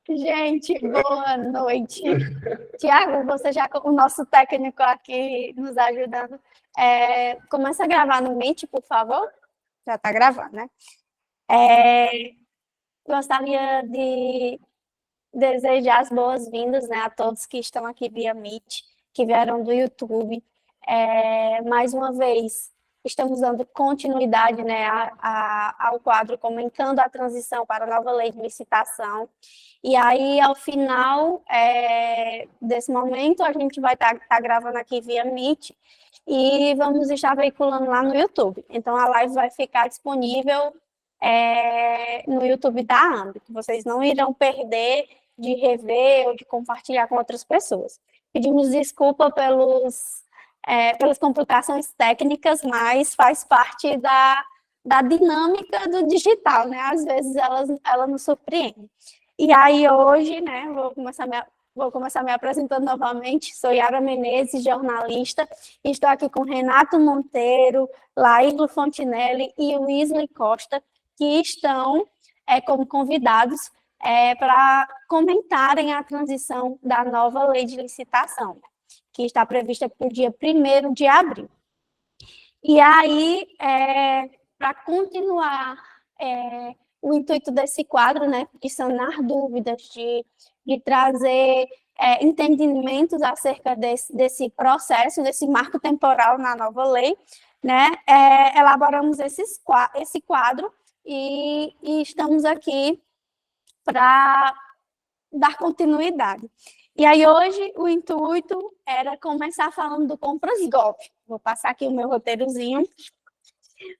Gente, boa noite. Tiago, você já, o nosso técnico aqui nos ajudando. Começa a gravar no Meet, por favor. Já está gravando, né? Gostaria de desejar as boas-vindas, né, a todos que estão aqui via Meet, que vieram do YouTube. Mais uma vez, estamos dando continuidade, né, ao quadro comentando a transição para a nova lei de licitação. E aí, ao final desse momento, a gente vai estar gravando aqui via Meet e vamos estar veiculando lá no YouTube. Então, a live vai ficar disponível no YouTube da Âmbito. Vocês não irão perder de rever ou de compartilhar com outras pessoas. Pedimos desculpa pelas complicações técnicas, mas faz parte da dinâmica do digital, né? Às vezes ela nos surpreende. E aí hoje, né, vou começar me apresentando novamente. Sou Yara Menezes, jornalista. Estou aqui com Renato Monteiro, Laírlo Fontinelli e Wesley Costa, que estão como convidados para comentarem a transição da nova lei de licitação, que está prevista para o dia 1º de abril. E aí, para continuar o intuito desse quadro, né, de sanar dúvidas, de trazer entendimentos acerca desse processo, desse marco temporal na nova lei, né, elaboramos esse quadro e estamos aqui para dar continuidade. E aí hoje o intuito era começar falando do Compras Gov. Vou passar aqui o meu roteirozinho.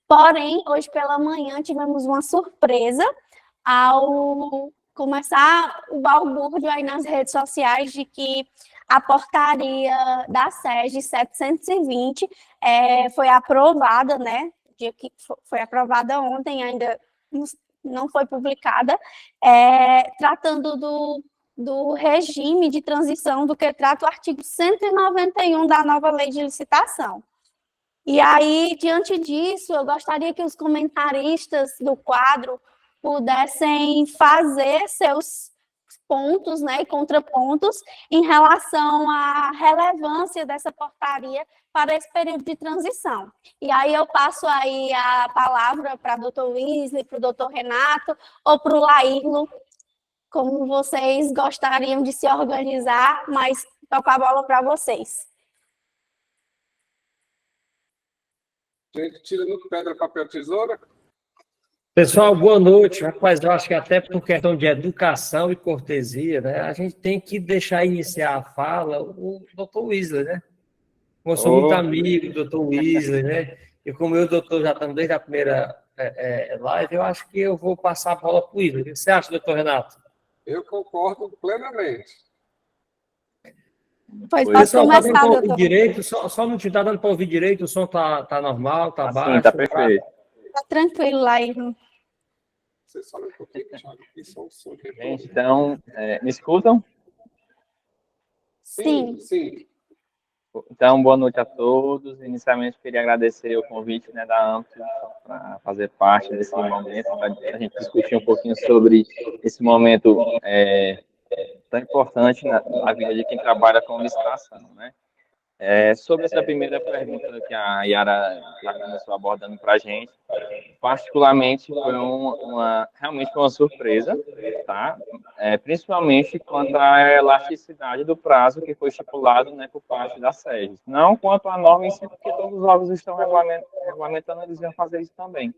Porém, hoje pela manhã tivemos uma surpresa ao começar o balbúrdio aí nas redes sociais de que a portaria da SERJ 720 foi aprovada, né? Foi aprovada ontem, ainda não foi publicada, tratando do regime de transição do que trata o artigo 191 da nova lei de licitação. E aí, diante disso, eu gostaria que os comentaristas do quadro pudessem fazer seus pontos, né, e contrapontos em relação à relevância dessa portaria para esse período de transição. E aí eu passo aí a palavra para o Dr. Wesley, para o Dr. Renato ou para o Laírlo, como vocês gostariam de se organizar, mas toco a bola para vocês. Gente, tira no pedra, papel, tesoura. Pessoal, boa noite. Rapaz, eu acho que até por questão de educação e cortesia, né, a gente tem que deixar iniciar a fala o Dr. Wesley, né? Eu sou muito amigo do Dr. Wesley, né? E como eu e o doutor já estamos desde a primeira live, eu acho que eu vou passar a bola para o Wesley. O que você acha, doutor Renato? Eu concordo plenamente. Pois pode começar, tá doutor. Direito, só não te está dando para ouvir direito, o som tá normal, tá baixo. Sim, tá perfeito. Tá tranquilo, Laírlo. Você só um pouquinho, Thiago, que som. Gente, então, me escutam? Sim. Então, boa noite a todos. Inicialmente, queria agradecer o convite, né, da AMP para fazer parte desse momento, para a gente discutir um pouquinho sobre esse momento tão importante na vida de quem trabalha com licitação, né? Sobre essa primeira pergunta que a Yara já começou abordando para a gente, particularmente foi realmente foi uma surpresa, tá? Principalmente quanto à elasticidade do prazo que foi estipulado, né, por parte da SERJ. Não quanto à norma em si, porque todos os órgãos estão regulamentando, eles iam fazer isso também.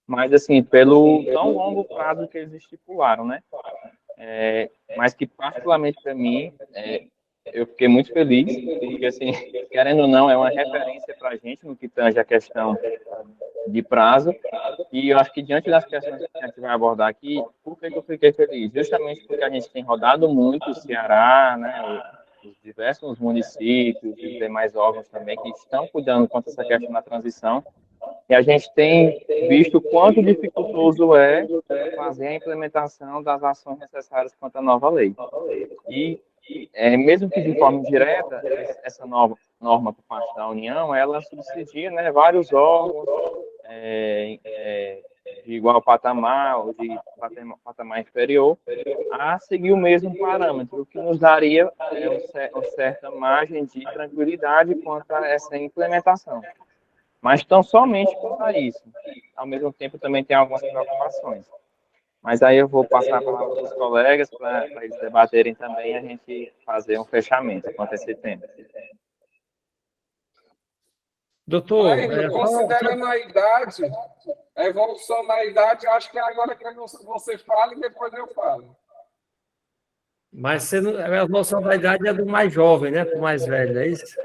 Mas, assim, pelo tão longo prazo que eles estipularam, né? Mas que, particularmente para mim, eu fiquei muito feliz, porque, assim, querendo ou não, é uma referência para a gente no que tange a questão de prazo, e eu acho que diante das questões que a gente vai abordar aqui, por que eu fiquei feliz? Justamente porque a gente tem rodado muito o Ceará, né, os diversos municípios e os demais órgãos também que estão cuidando contra essa questão da transição, e a gente tem visto o quanto dificultoso é fazer a implementação das ações necessárias quanto à nova lei. E mesmo que de forma indireta, essa nova norma por parte da União, ela subsidia, né, vários órgãos, de igual patamar ou de patamar inferior, a seguir o mesmo parâmetro, o que nos daria uma certa margem de tranquilidade quanto a essa implementação. Mas tão somente quanto a isso. Ao mesmo tempo, também tem algumas preocupações. Mas aí eu vou passar a palavra para os colegas para eles debaterem também e a gente fazer um fechamento quanto a esse tema. Doutor, Mas, considerando a evolução da idade, acho que é agora que você fala e depois eu falo. mas você não, a noção da idade é do mais jovem, né? Do mais velho, é isso?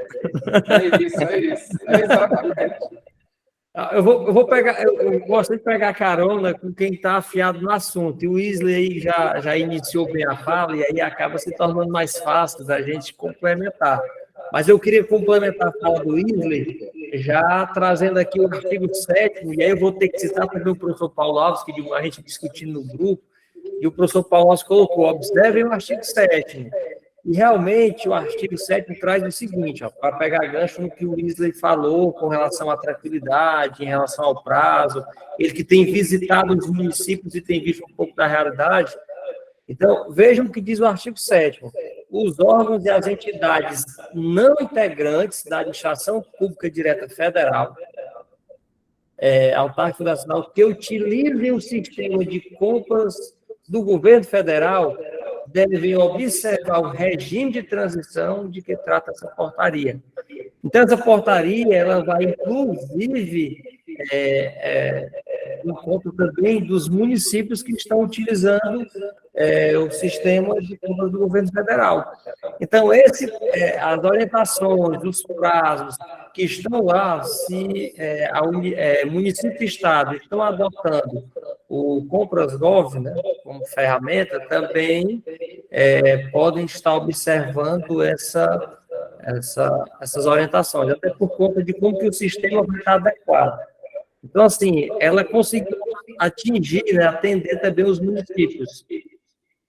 É isso. É exatamente. Eu pegar, eu gosto de pegar carona com quem está afiado no assunto. E o Wesley aí já iniciou bem a fala, e aí acaba se tornando mais fácil da gente complementar. Mas eu queria complementar a fala do Wesley, já trazendo aqui o artigo 7º, e aí eu vou ter que citar também o professor Paulo Alves, que a gente discutindo no grupo, e o professor Paulo Alves colocou: observem o artigo 7º. E realmente o artigo 7º traz o seguinte, para pegar gancho no que o Wesley falou com relação à tranquilidade, em relação ao prazo, ele que tem visitado os municípios e tem visto um pouco da realidade. Então, vejam o que diz o artigo 7º. Os órgãos e as entidades não integrantes da administração pública direta federal, autárquica nacional, que utilizem o sistema de compras do governo federal devem observar o regime de transição de que trata essa portaria. Então, essa portaria ela vai, inclusive, em conta também dos municípios que estão utilizando o sistema de compras do governo federal. Então, as orientações, os prazos que estão lá, se município e estado estão adotando o Compras Gov, né, como ferramenta, também podem estar observando essas orientações, até por conta de como que o sistema vai estar adequado. Então, assim, ela conseguiu atingir, né, atender também os municípios.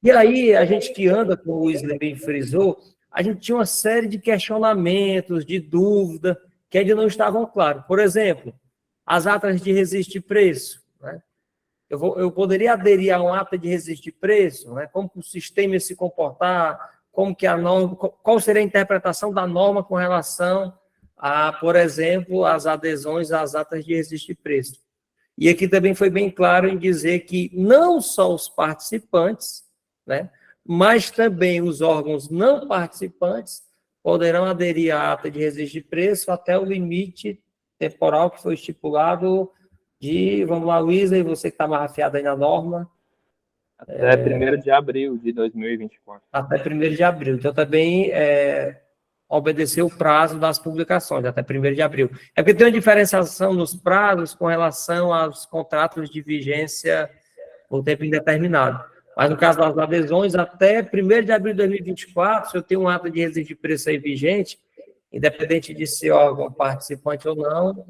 E aí, a gente que anda, como o Wesley bem frisou, a gente tinha uma série de questionamentos, de dúvida, que ainda não estavam claros. Por exemplo, as atas de resistir preço, né? Eu poderia aderir a uma ata de resistir preço, né? Como que o sistema ia se comportar, como que a norma, qual seria a interpretação da norma com relação a, por exemplo, as adesões às atas de resistir preço. E aqui também foi bem claro em dizer que não só os participantes, né, mas também os órgãos não participantes poderão aderir à ata de resistir preço até o limite temporal que foi estipulado vamos lá, Wesley, você que está mais afiado aí na norma. Até 1º de abril de 2024. Até 1º de abril. Então, também obedeceu o prazo das publicações, até 1º de abril. É porque tem uma diferenciação nos prazos com relação aos contratos de vigência por tempo indeterminado. Mas, no caso das adesões, até 1º de abril de 2024, se eu tenho um ato de resistir de preço aí vigente, independente de ser órgão participante ou não,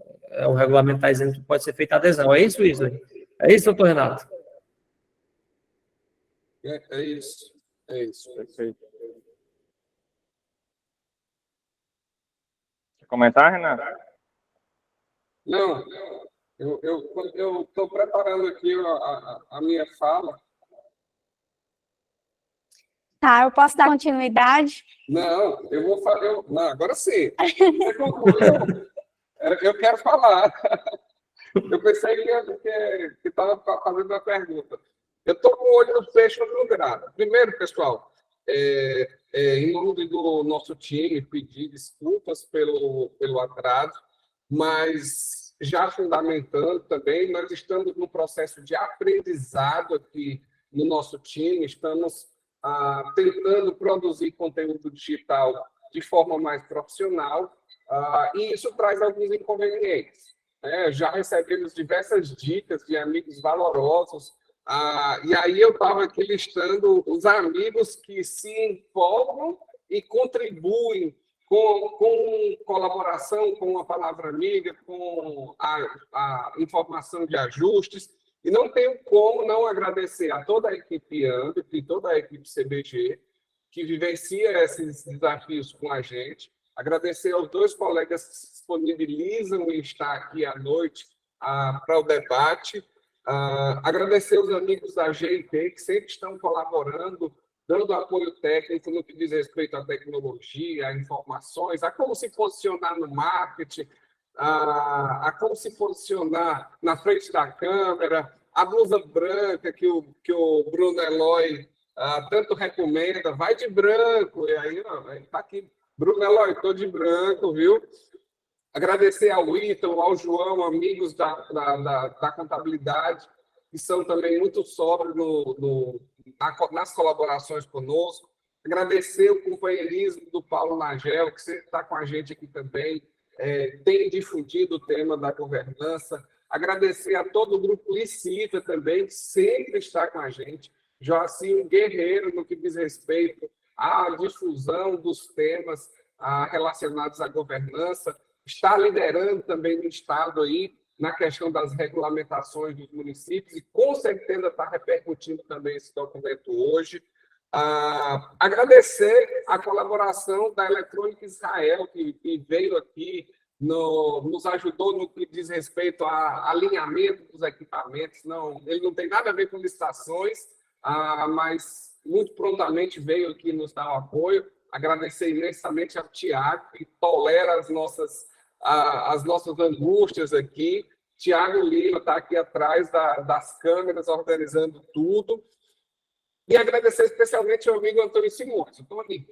o regulamento está dizendo que pode ser feita adesão. É isso, Wesley? É isso, doutor Renato? É isso. Perfeito. Quer comentar, Renato? Não, eu estou preparando aqui a minha fala. Tá, eu posso dar continuidade? Não, eu vou falar. Não, agora sim. Você concluiu? Eu quero falar. Eu pensei que estava fazendo uma pergunta. Eu estou com o olho no peixe no grado. Primeiro, pessoal, em nome do nosso time, pedir desculpas pelo atraso, mas já fundamentando também, nós estamos no processo de aprendizado aqui no nosso time, estamos tentando produzir conteúdo digital de forma mais profissional, e isso traz alguns inconvenientes. Já recebemos diversas dicas de amigos valorosos, e aí eu estava aqui listando os amigos que se empolgam e contribuem com colaboração, com a palavra amiga, com a informação de ajustes, e não tenho como não agradecer a toda a equipe AMBIT e toda a equipe CBG, que vivencia esses desafios com a gente. Agradecer aos 2 colegas que se disponibilizam em estar aqui à noite para o debate. Agradecer os amigos da GIT, que sempre estão colaborando, dando apoio técnico no que diz respeito à tecnologia, a informações, a como se posicionar no marketing, a como se posicionar na frente da câmera, a blusa branca que o Bruno Eloy tanto recomenda, vai de branco, e aí está aqui, Bruno Eloy, estou de branco, viu? Agradecer ao Ítalo, ao João, amigos da contabilidade, que são também muito sóbrios nas colaborações conosco. Agradecer o companheirismo do Paulo Nagel, que sempre está com a gente aqui também, tem difundido o tema da governança. Agradecer a todo o grupo Licita também, que sempre está com a gente. Joaci, um guerreiro no que diz respeito à difusão dos temas relacionados à governança. Está liderando também no Estado aí na questão das regulamentações dos municípios e com certeza está repercutindo também esse documento hoje. Agradecer a colaboração da Eletrônica Israel, que veio aqui, nos ajudou no que diz respeito ao alinhamento dos equipamentos. Ele não tem nada a ver com licitações, mas muito prontamente veio aqui nos dar o apoio. Agradecer imensamente ao Tiago, que tolera as nossas angústias aqui. Tiago Lima está aqui atrás das câmeras, organizando tudo. E agradecer especialmente ao amigo Antônio Simões, o Toninho.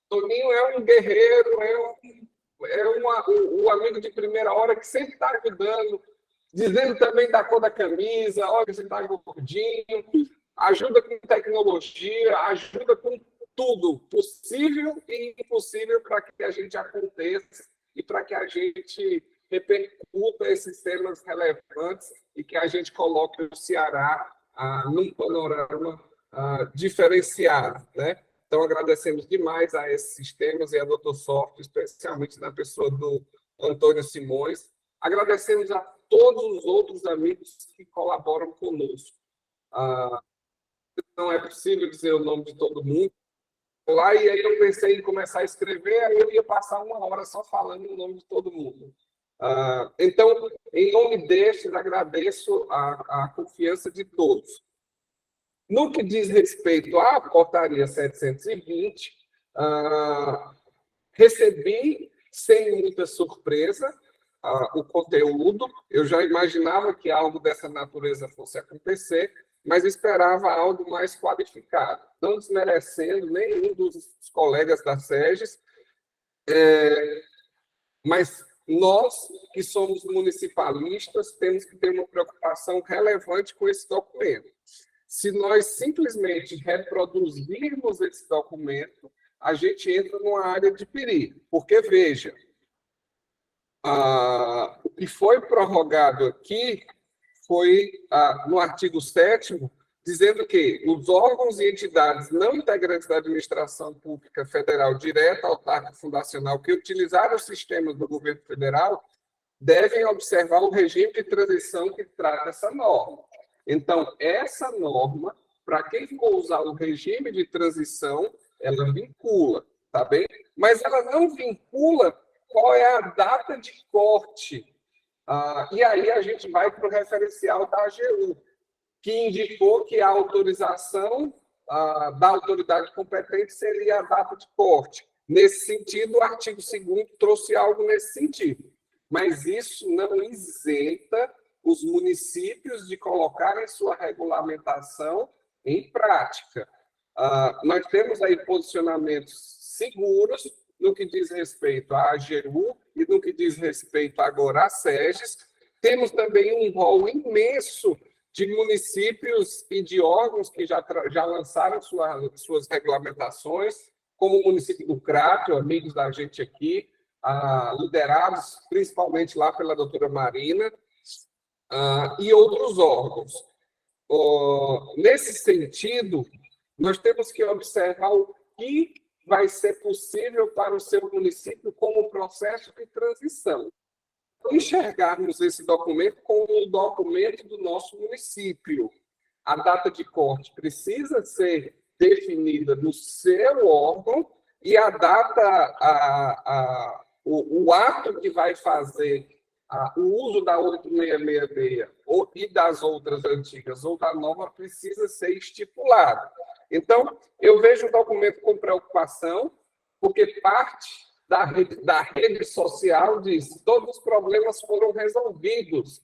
Toninho é um guerreiro, um amigo de primeira hora que sempre está ajudando, dizendo também da cor da camisa, olha, você está gordinho, ajuda com tecnologia, ajuda com tudo possível e impossível para que a gente aconteça e para que a gente repercuta esses temas relevantes e que a gente coloque o Ceará num panorama diferenciado, né? Então, agradecemos demais a esses sistemas e a Doutor Software, especialmente na pessoa do Antônio Simões. Agradecemos a todos os outros amigos que colaboram conosco. Não é possível dizer o nome de todo mundo. Lá, e aí eu pensei em começar a escrever, aí eu ia passar 1 hora só falando o nome de todo mundo. Então, em nome destes, agradeço a confiança de todos. No que diz respeito à portaria 720, recebi, sem muita surpresa, o conteúdo. Eu já imaginava que algo dessa natureza fosse acontecer, mas esperava algo mais qualificado, não desmerecendo nenhum dos colegas da SEGES, mas nós, que somos municipalistas, temos que ter uma preocupação relevante com esse documento. Se nós simplesmente reproduzirmos esse documento, a gente entra numa área de perigo. Porque, veja, o que foi prorrogado aqui foi no artigo 7º, dizendo que os órgãos e entidades não integrantes da administração pública federal direta, autárquica fundacional, que utilizarem os sistemas do governo federal, devem observar o regime de transição que trata essa norma. Então, essa norma, para quem for usar o regime de transição, ela vincula, tá bem? Mas ela não vincula qual é a data de corte. E aí a gente vai para o referencial da AGU, que indicou que a autorização da autoridade competente seria a data de corte. Nesse sentido, o artigo 2º trouxe algo nesse sentido. Mas isso não isenta os municípios de colocarem sua regulamentação em prática. Nós temos aí posicionamentos seguros no que diz respeito à AGU e no que diz respeito agora à SEGES. Temos também um rol imenso de municípios e de órgãos que já lançaram suas regulamentações, como o município do Crato, amigos da gente aqui, liderados principalmente lá pela doutora Marina, e outros órgãos. Nesse sentido, nós temos que observar o que vai ser possível para o seu município como processo de transição. Enxergarmos esse documento como um documento do nosso município. A data de corte precisa ser definida no seu órgão e a data, o ato que vai fazer o uso da 8666 e das outras antigas ou da nova precisa ser estipulado. Então, eu vejo o documento com preocupação, porque parte da rede social diz que todos os problemas foram resolvidos.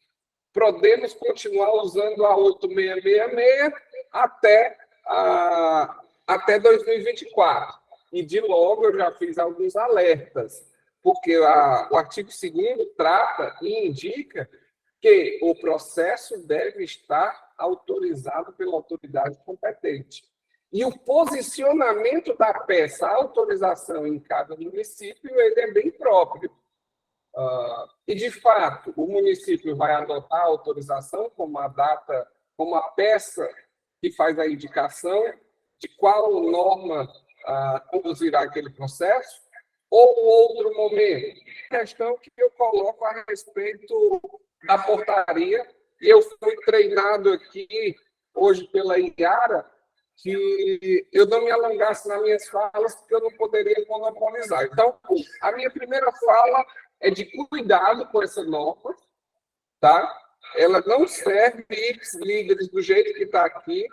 Podemos continuar usando a 8666 até 2024. E, de logo, eu já fiz alguns alertas, porque o artigo 2º trata e indica que o processo deve estar autorizado pela autoridade competente. E o posicionamento da peça, a autorização em cada município, ele é bem próprio. E, de fato, o município vai adotar a autorização como a peça que faz a indicação de qual norma conduzirá aquele processo, ou outro momento. Questão que eu coloco a respeito da portaria, e eu fui treinado aqui hoje pela Iara, que eu não me alongasse nas minhas falas, porque eu não poderia monopolizar. Então, a minha primeira fala é de cuidado com essa norma, tá? Ela não serve líderes do jeito que está aqui,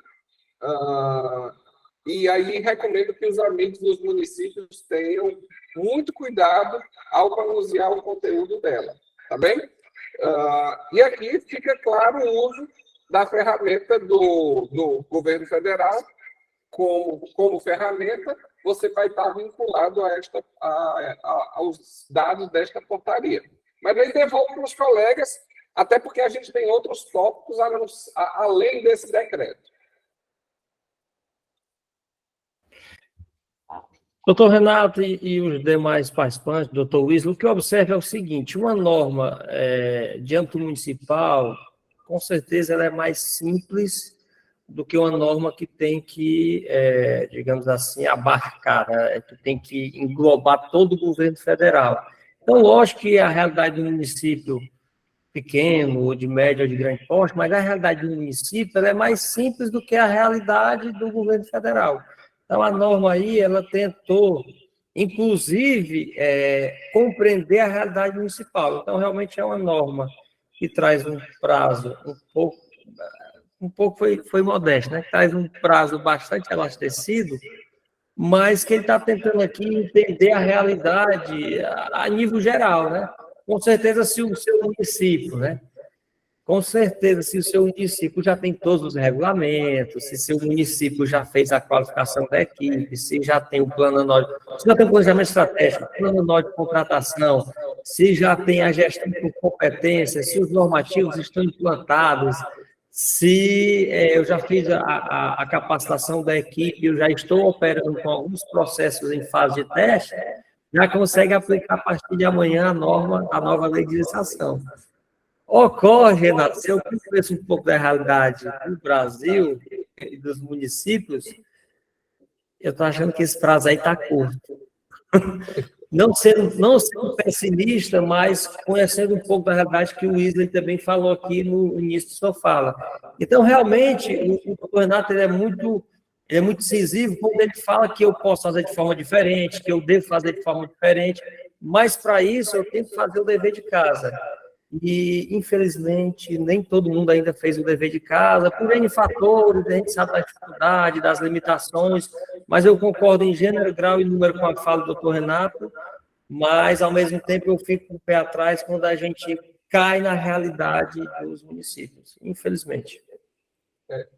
e aí recomendo que os amigos dos municípios tenham muito cuidado ao manusear o conteúdo dela, tá bem? E aqui fica claro o uso da ferramenta do governo federal como ferramenta, você vai estar vinculado aos dados desta portaria. Mas aí devolvo para os colegas, até porque a gente tem outros tópicos além desse decreto. Doutor Renato e os demais participantes, doutor Wiesel, o que eu observo é o seguinte: uma norma de âmbito municipal, com certeza, ela é mais simples do que uma norma que tem que, digamos assim, abarcar, né? Que tem que englobar todo o governo federal. Então, lógico que a realidade do município pequeno, ou de médio, ou de grande porte, mas a realidade do município ela é mais simples do que a realidade do governo federal. Então, a norma aí, ela tentou, inclusive, compreender a realidade municipal. Então, realmente é uma norma que traz um prazo um pouco foi modesto, né? Traz um prazo bastante elastecido, mas que ele está tentando aqui entender a realidade a nível geral, né? Com certeza, se o seu município, né? Com certeza, se o seu município já tem todos os regulamentos, se seu município já fez a qualificação da equipe, se já tem o plano anual, se já tem o planejamento estratégico, plano anual de contratação, se já tem a gestão por competência, se os normativos estão implantados, se eu já fiz a capacitação da equipe, eu já estou operando com alguns processos em fase de teste, já consegue aplicar a partir de amanhã a nova lei de licitação. Ocorre, Renato, se eu conheço um pouco da realidade do Brasil e dos municípios, eu estou achando que esse prazo aí está curto. Não sendo pessimista, mas conhecendo um pouco da realidade que o Wiesel também falou aqui no início de sua fala. Então, realmente, o doutor Renato ele é muito decisivo quando ele fala que eu posso fazer de forma diferente, que eu devo fazer de forma diferente, mas, para isso, eu tenho que fazer o dever de casa. E, infelizmente, nem todo mundo ainda fez o dever de casa, por N fatores, a gente sabe da dificuldade, das limitações, mas eu concordo em gênero, grau e número com a fala do doutor Renato, mas, ao mesmo tempo, eu fico com o pé atrás quando a gente cai na realidade dos municípios, infelizmente.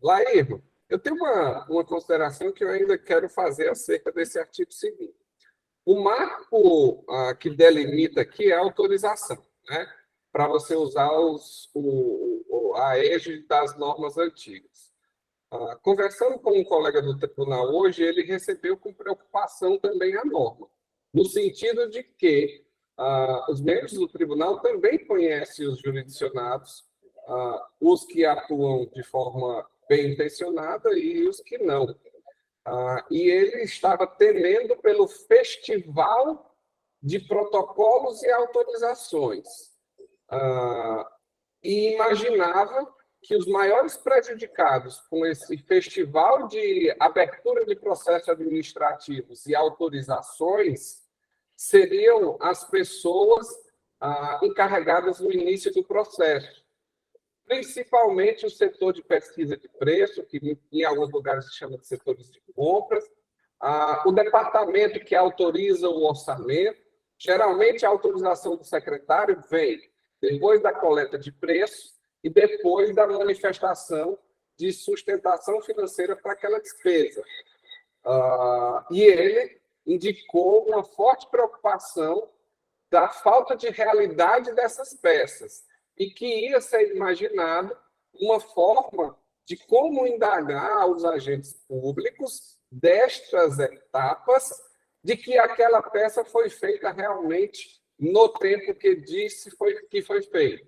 Laírmo, eu tenho uma consideração que eu ainda quero fazer acerca desse artigo 2º. O marco que delimita aqui é a autorização, né? Para você usar a égide das normas antigas. Conversando com um colega do tribunal hoje, ele recebeu com preocupação também a norma, no sentido de que os membros do tribunal também conhecem os jurisdicionados, os que atuam de forma bem intencionada e os que não. E ele estava temendo pelo festival de protocolos e autorizações. E imaginava que os maiores prejudicados com esse festival de abertura de processos administrativos e autorizações seriam as pessoas encarregadas no início do processo, principalmente o setor de pesquisa de preço, que em alguns lugares se chama de setores de compras, o departamento que autoriza o orçamento. Geralmente, a autorização do secretário vem depois da coleta de preços e depois da manifestação de sustentação financeira para aquela despesa. E ele indicou uma forte preocupação da falta de realidade dessas peças e que ia ser imaginado uma forma de como indagar aos agentes públicos destas etapas de que aquela peça foi feita realmente no tempo que disse que foi feito.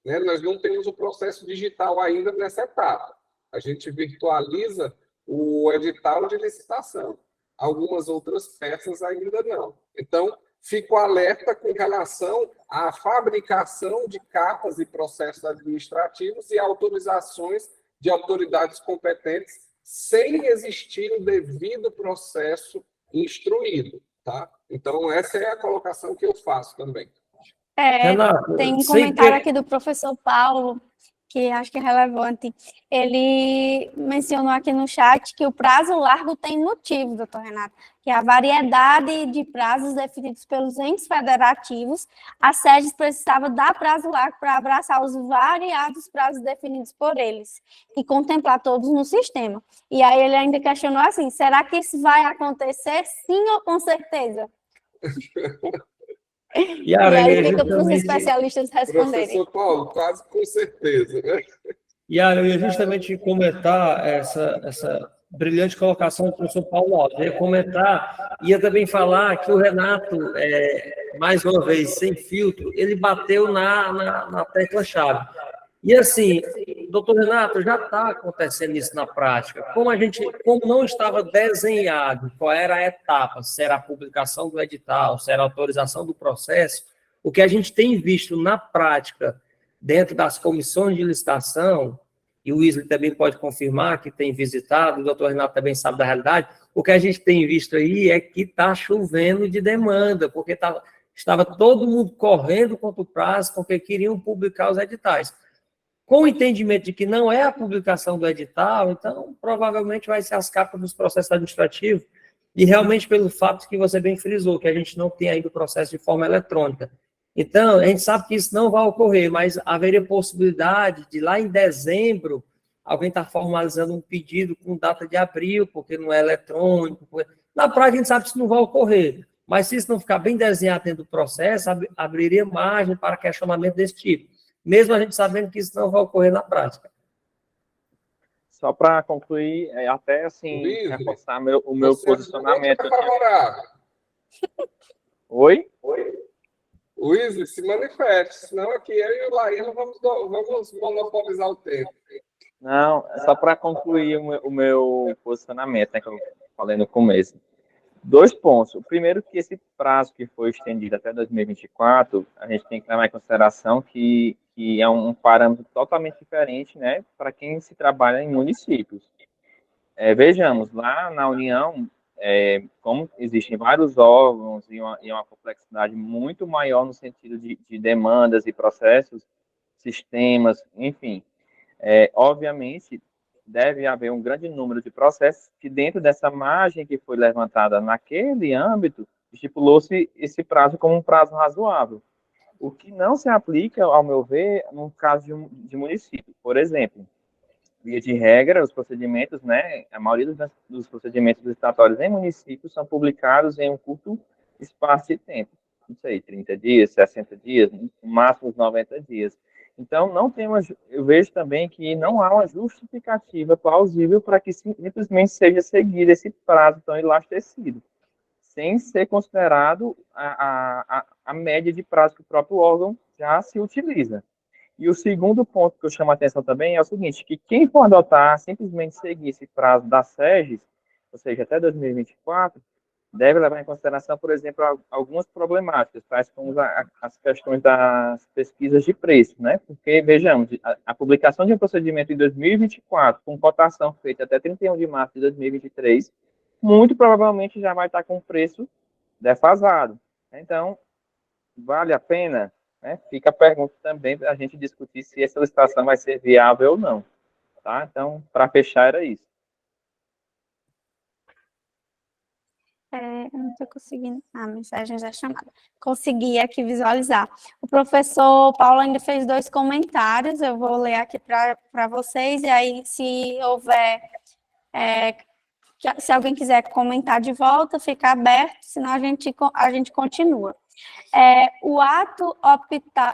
Né? Nós não temos o processo digital ainda nessa etapa. A gente virtualiza o edital de licitação. Algumas outras peças ainda não. Então, fico alerta com relação à fabricação de capas e processos administrativos e autorizações de autoridades competentes sem existir o devido processo instruído, tá? Então, essa é a colocação que eu faço também. Renato, Tem um sem comentário ter- aqui do professor Paulo, que acho que é relevante. Ele mencionou aqui no chat que o prazo largo tem motivo, doutor Renato, que é a variedade de prazos definidos pelos entes federativos, a SEGES precisava dar prazo largo para abraçar os variados prazos definidos por eles e contemplar todos no sistema. E aí ele ainda questionou assim, será que isso vai acontecer sim ou com certeza? E aí fica para os especialistas responderem. Professor Paulo, quase com certeza, né? Yara, eu ia justamente comentar essa brilhante colocação do professor Paulo Alves. Eu ia comentar, ia também falar que o Renato, mais uma vez, sem filtro, ele bateu na tecla-chave. E assim, doutor Renato, já está acontecendo isso na prática. Como não estava desenhado qual era a etapa, se era a publicação do edital, se era a autorização do processo, o que a gente tem visto na prática, dentro das comissões de licitação, e o Wesley também pode confirmar que tem visitado, o doutor Renato também sabe da realidade, o que a gente tem visto aí é que está chovendo de demanda, porque estava todo mundo correndo contra o prazo, porque queriam publicar os editais. Com o entendimento de que não é a publicação do edital, então provavelmente vai ser as capas dos processos administrativos, e realmente pelo fato que você bem frisou, que a gente não tem ainda o processo de forma eletrônica. Então, a gente sabe que isso não vai ocorrer, mas haveria possibilidade de lá em dezembro, alguém estar formalizando um pedido com data de abril, porque não é eletrônico. Na prática, a gente sabe que isso não vai ocorrer, mas se isso não ficar bem desenhado dentro do processo, abriria margem para questionamento desse tipo, mesmo a gente sabendo que isso não vai ocorrer na prática. Só para concluir, até assim, reforçar o meu posicionamento. Oi? Wesley, se manifeste, senão aqui eu e o Laíla vamos monopolizar o tempo. Não, só para concluir o meu posicionamento, né, que eu falei no começo. 2 pontos. O primeiro, que esse prazo que foi estendido até 2024, a gente tem que levar em consideração que é um parâmetro totalmente diferente, né, para quem se trabalha em municípios. Vejamos, lá na União, como existem vários órgãos e uma complexidade muito maior no sentido de demandas e processos, sistemas, enfim, obviamente, deve haver um grande número de processos que, dentro dessa margem que foi levantada naquele âmbito, estipulou-se esse prazo como um prazo razoável. O que não se aplica, ao meu ver, no caso de município. Por exemplo, via de regra, os procedimentos, né, a maioria dos procedimentos licitatórios em municípios são publicados em um curto espaço de tempo. Não sei, 30 dias, 60 dias, no máximo 90 dias. Então, eu vejo também que não há uma justificativa plausível para que simplesmente seja seguido esse prazo tão elastecido, sem ser considerado a média de prazo que o próprio órgão já se utiliza. E o segundo ponto que eu chamo a atenção também é o seguinte, que quem for adotar, simplesmente seguir esse prazo da SEGES, ou seja, até 2024, deve levar em consideração, por exemplo, algumas problemáticas, tais como as questões das pesquisas de preço, né? Porque, vejamos, a publicação de um procedimento em 2024, com cotação feita até 31 de março de 2023, muito provavelmente já vai estar com preço defasado. Então, vale a pena né? Fica a pergunta também para a gente discutir se essa licitação vai ser viável ou não, tá? Então, para fechar, era isso. Eu não estou conseguindo. A mensagem da chamada. Consegui aqui visualizar. O professor Paulo ainda fez 2 comentários, eu vou ler aqui para vocês, e aí, se houver. Se alguém quiser comentar de volta, fica aberto, senão a gente continua. O ato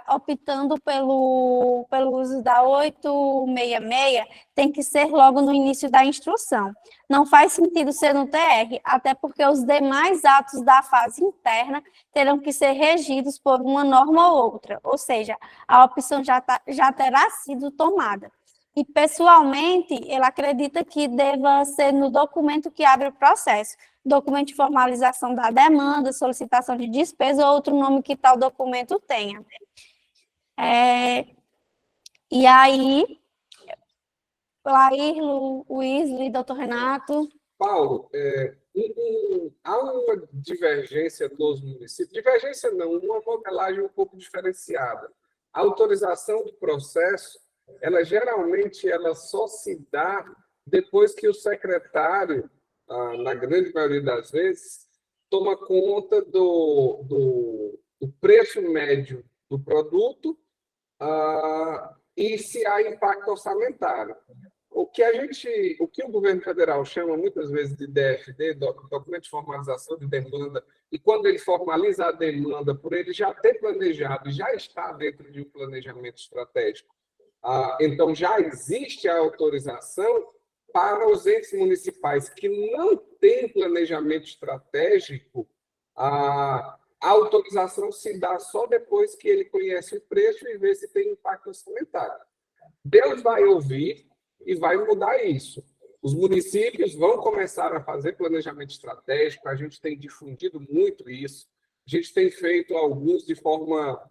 optando pelo uso da 866 tem que ser logo no início da instrução. Não faz sentido ser no TR, até porque os demais atos da fase interna terão que ser regidos por uma norma ou outra, ou seja, a opção já terá sido tomada. E, pessoalmente, ele acredita que deva ser no documento que abre o processo. Documento de formalização da demanda, solicitação de despesa ou outro nome que tal documento tenha. E aí, Lair, Wesley, doutor Renato. Paulo, há uma divergência dos municípios, divergência não, uma modelagem um pouco diferenciada. A autorização do processo, geralmente só se dá depois que o secretário, na grande maioria das vezes, toma conta do preço médio do produto e se há impacto orçamentário. O que o governo federal chama muitas vezes de DFD, documento de formalização de demanda, e quando ele formaliza a demanda por ele já ter planejado, já está dentro de um planejamento estratégico, então já existe a autorização para os entes municipais que não têm planejamento estratégico. A autorização se dá só depois que ele conhece o preço e vê se tem impacto orçamentário. Deus vai ouvir e vai mudar isso. Os municípios vão começar a fazer planejamento estratégico, a gente tem difundido muito isso, a gente tem feito alguns de forma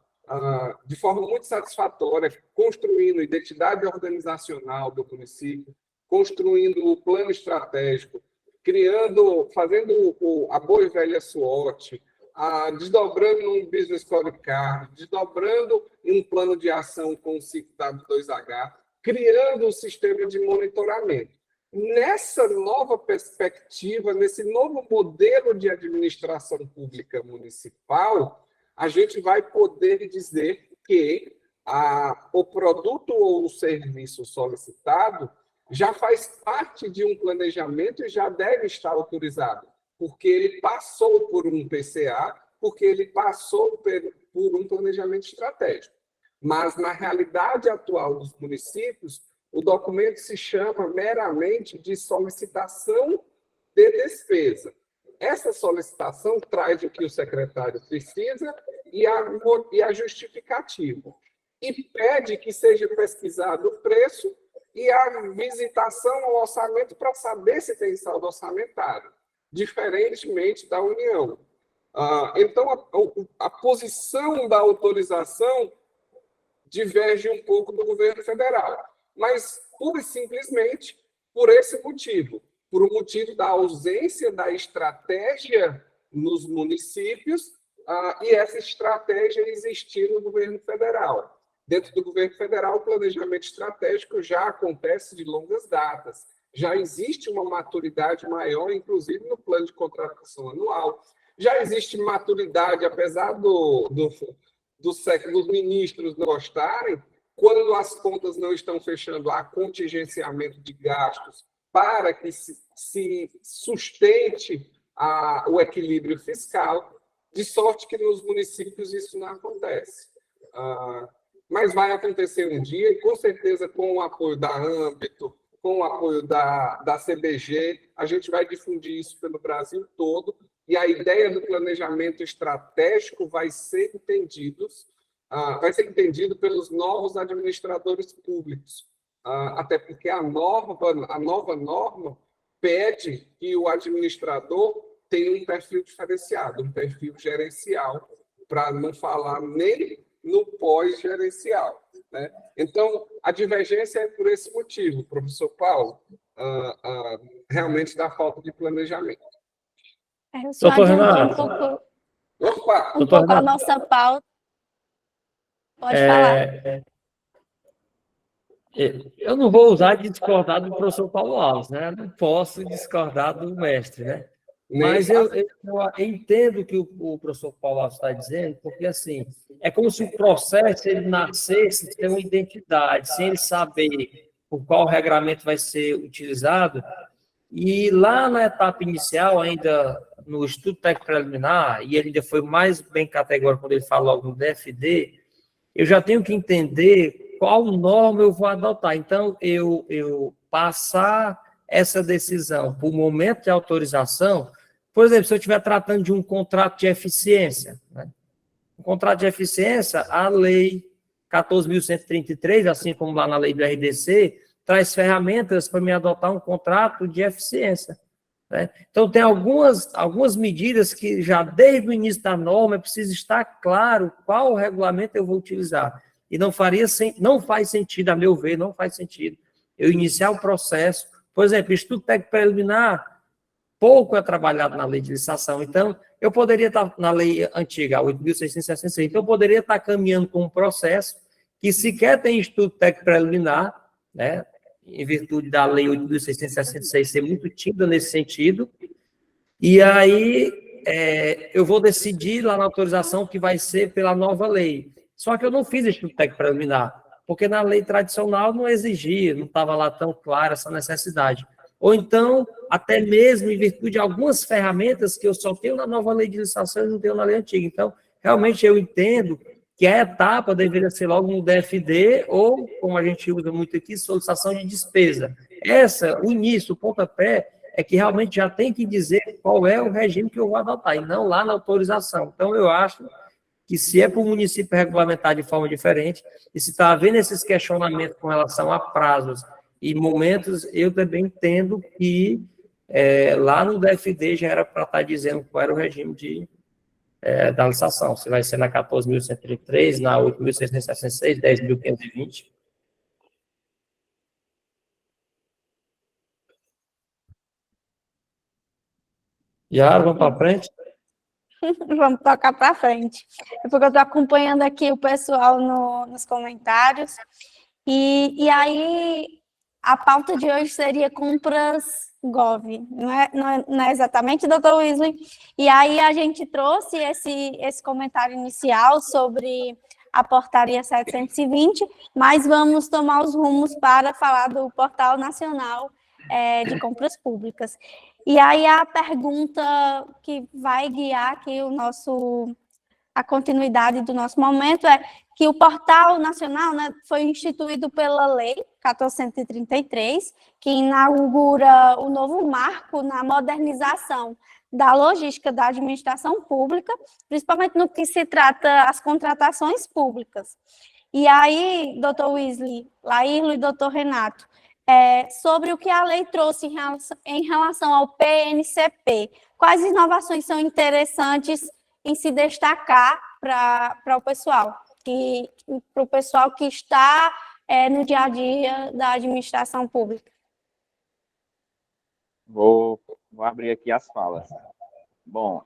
muito satisfatória, construindo identidade organizacional do município, construindo o plano estratégico, fazendo a boa e velha SWOT, desdobrando um business scorecard, desdobrando um plano de ação com o ciclo W2H, criando um sistema de monitoramento. Nessa nova perspectiva, nesse novo modelo de administração pública municipal, a gente vai poder dizer que o produto ou o serviço solicitado já faz parte de um planejamento e já deve estar autorizado, porque ele passou por um PCA, porque ele passou por um planejamento estratégico. Mas, na realidade atual dos municípios, o documento se chama meramente de solicitação de despesa. Essa solicitação traz o que o secretário precisa e a justificativa. E pede que seja pesquisado o preço e a visitação ao orçamento para saber se tem saldo orçamentário, diferentemente da União. Então, a posição da autorização diverge um pouco do governo federal, mas pura e simplesmente por esse motivo, por um motivo da ausência da estratégia nos municípios e essa estratégia existir no governo federal. Dentro do governo federal, o planejamento estratégico já acontece de longas datas, já existe uma maturidade maior, inclusive no plano de contratação anual, já existe maturidade, apesar dos ministros não gostarem, quando as contas não estão fechando, há contingenciamento de gastos para que se sustente o equilíbrio fiscal, de sorte que nos municípios isso não acontece. Mas vai acontecer um dia, e com certeza com o apoio da Âmbito, com o apoio da CBG, a gente vai difundir isso pelo Brasil todo, e a ideia do planejamento estratégico vai ser entendido pelos novos administradores públicos, até porque a nova norma pede que o administrador tenha um perfil diferenciado, um perfil gerencial, para não falar nem no pós-gerencial, né? Então, a divergência é por esse motivo, professor Paulo, realmente da falta de planejamento. Eu só adiantou Renato. um pouco a nossa pauta. Pode falar. Eu não vou usar de discordar do professor Paulo Alves, né? Eu não posso discordar do mestre, né? Mas eu entendo o que o professor Paulo Alves está dizendo, porque, assim, é como se o processo ele nascesse sem uma identidade, sem ele saber por qual regramento vai ser utilizado. E lá na etapa inicial, ainda no estudo técnico preliminar, e ele ainda foi mais bem categórico quando ele falou logo no DFD, eu já tenho que entender qual norma eu vou adotar. Então, eu passar essa decisão para o momento de autorização, por exemplo, se eu estiver tratando de um contrato de eficiência, né? Um contrato de eficiência, a lei 14.133, assim como lá na lei do RDC, traz ferramentas para me adotar um contrato de eficiência. Né? Então, tem algumas medidas que já desde o início da norma é preciso estar claro qual regulamento eu vou utilizar. E não faz sentido, a meu ver, não faz sentido eu iniciar o processo. Por exemplo, estudo técnico preliminar, pouco é trabalhado na lei de licitação. Então, eu poderia estar na lei antiga, a 8.666, então eu poderia estar caminhando com um processo que sequer tem estudo técnico preliminar, né? Em virtude da lei 8.666 ser muito tímida nesse sentido, e aí eu vou decidir lá na autorização que vai ser pela nova lei. Só que eu não fiz estudo técnico preliminar, porque na lei tradicional não exigia, não estava lá tão clara essa necessidade. Ou então, até mesmo em virtude de algumas ferramentas que eu só tenho na nova lei de licitação e não tenho na lei antiga. Então, realmente eu entendo que a etapa deveria ser logo no DFD ou, como a gente usa muito aqui, solicitação de despesa. O início, o pontapé, é que realmente já tem que dizer qual é o regime que eu vou adotar, e não lá na autorização. Então, eu acho que se é para o município regulamentar de forma diferente, e se está havendo esses questionamentos com relação a prazos e momentos, eu também entendo que lá no DFD já era para estar dizendo qual era o regime da licitação, se vai ser na 14.133, na 8.666, 10.520. Já, vamos para frente? Vamos tocar para frente. É porque eu estou acompanhando aqui o pessoal nos comentários. E aí, a pauta de hoje seria compras Gov, não é exatamente, doutor Wesley? E aí a gente trouxe esse comentário inicial sobre a portaria 720, mas vamos tomar os rumos para falar do Portal Nacional de Compras Públicas. E aí a pergunta que vai guiar aqui a continuidade do nosso momento é que o Portal Nacional, né, foi instituído pela Lei 1433, que inaugura o novo marco na modernização da logística da administração pública, principalmente no que se trata as contratações públicas. E aí, doutor Wesley, Laírlo e doutor Renato, sobre o que a lei trouxe em relação ao PNCP, quais inovações são interessantes em se destacar para o pessoal, que está no dia a dia da administração pública? Vou abrir aqui as falas. Bom,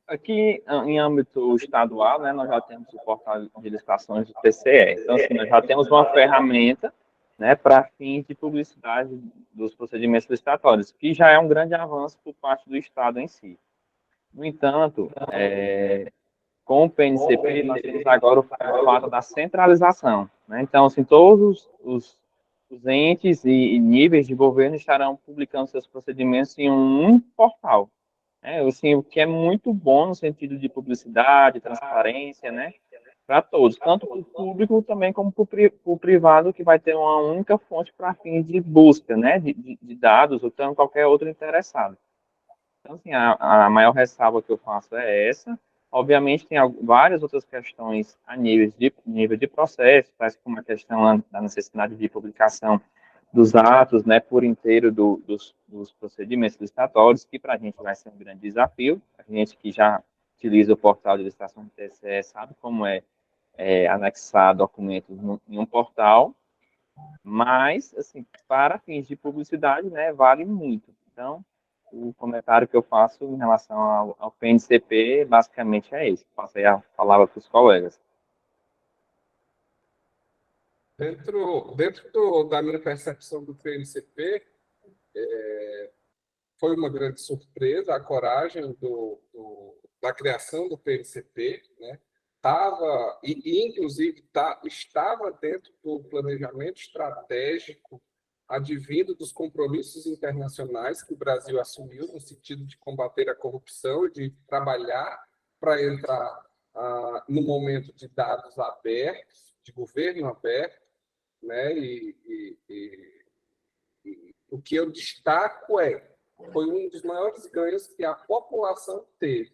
aqui em âmbito estadual, né, nós já temos o portal de licitações do TCE. Então, assim, nós já temos uma ferramenta, né, para fins de publicidade dos procedimentos licitatórios, que já é um grande avanço por parte do Estado em si. No entanto, com o PNCP, nós temos agora o fato da centralização. Né? Então, assim, todos os entes e níveis de governo estarão publicando seus procedimentos em um portal. Assim, o que é muito bom no sentido de publicidade, transparência, né? Para todos, tanto para o público também como para o privado, que vai ter uma única fonte para fins de busca, né? De dados, ou então qualquer outro interessado. Então, assim, a maior ressalva que eu faço é essa. Obviamente, tem várias outras questões a nível de processo, tais como a questão da necessidade de publicação dos atos, né, por inteiro dos procedimentos licitatórios, que para a gente vai ser um grande desafio. A gente que já utiliza o portal de licitação do TCE sabe como anexar documentos em um portal, mas, assim, para fins de publicidade, né, vale muito. Então, o comentário que eu faço em relação ao PNCP, basicamente é esse. Passei a palavra para os colegas. Da minha percepção do PNCP, foi uma grande surpresa a coragem da criação do PNCP, né? Inclusive, estava dentro do planejamento estratégico advindo dos compromissos internacionais que o Brasil assumiu no sentido de combater a corrupção e de trabalhar para entrar no momento de dados abertos, de governo aberto, né? O que eu destaco foi um dos maiores ganhos que a população teve.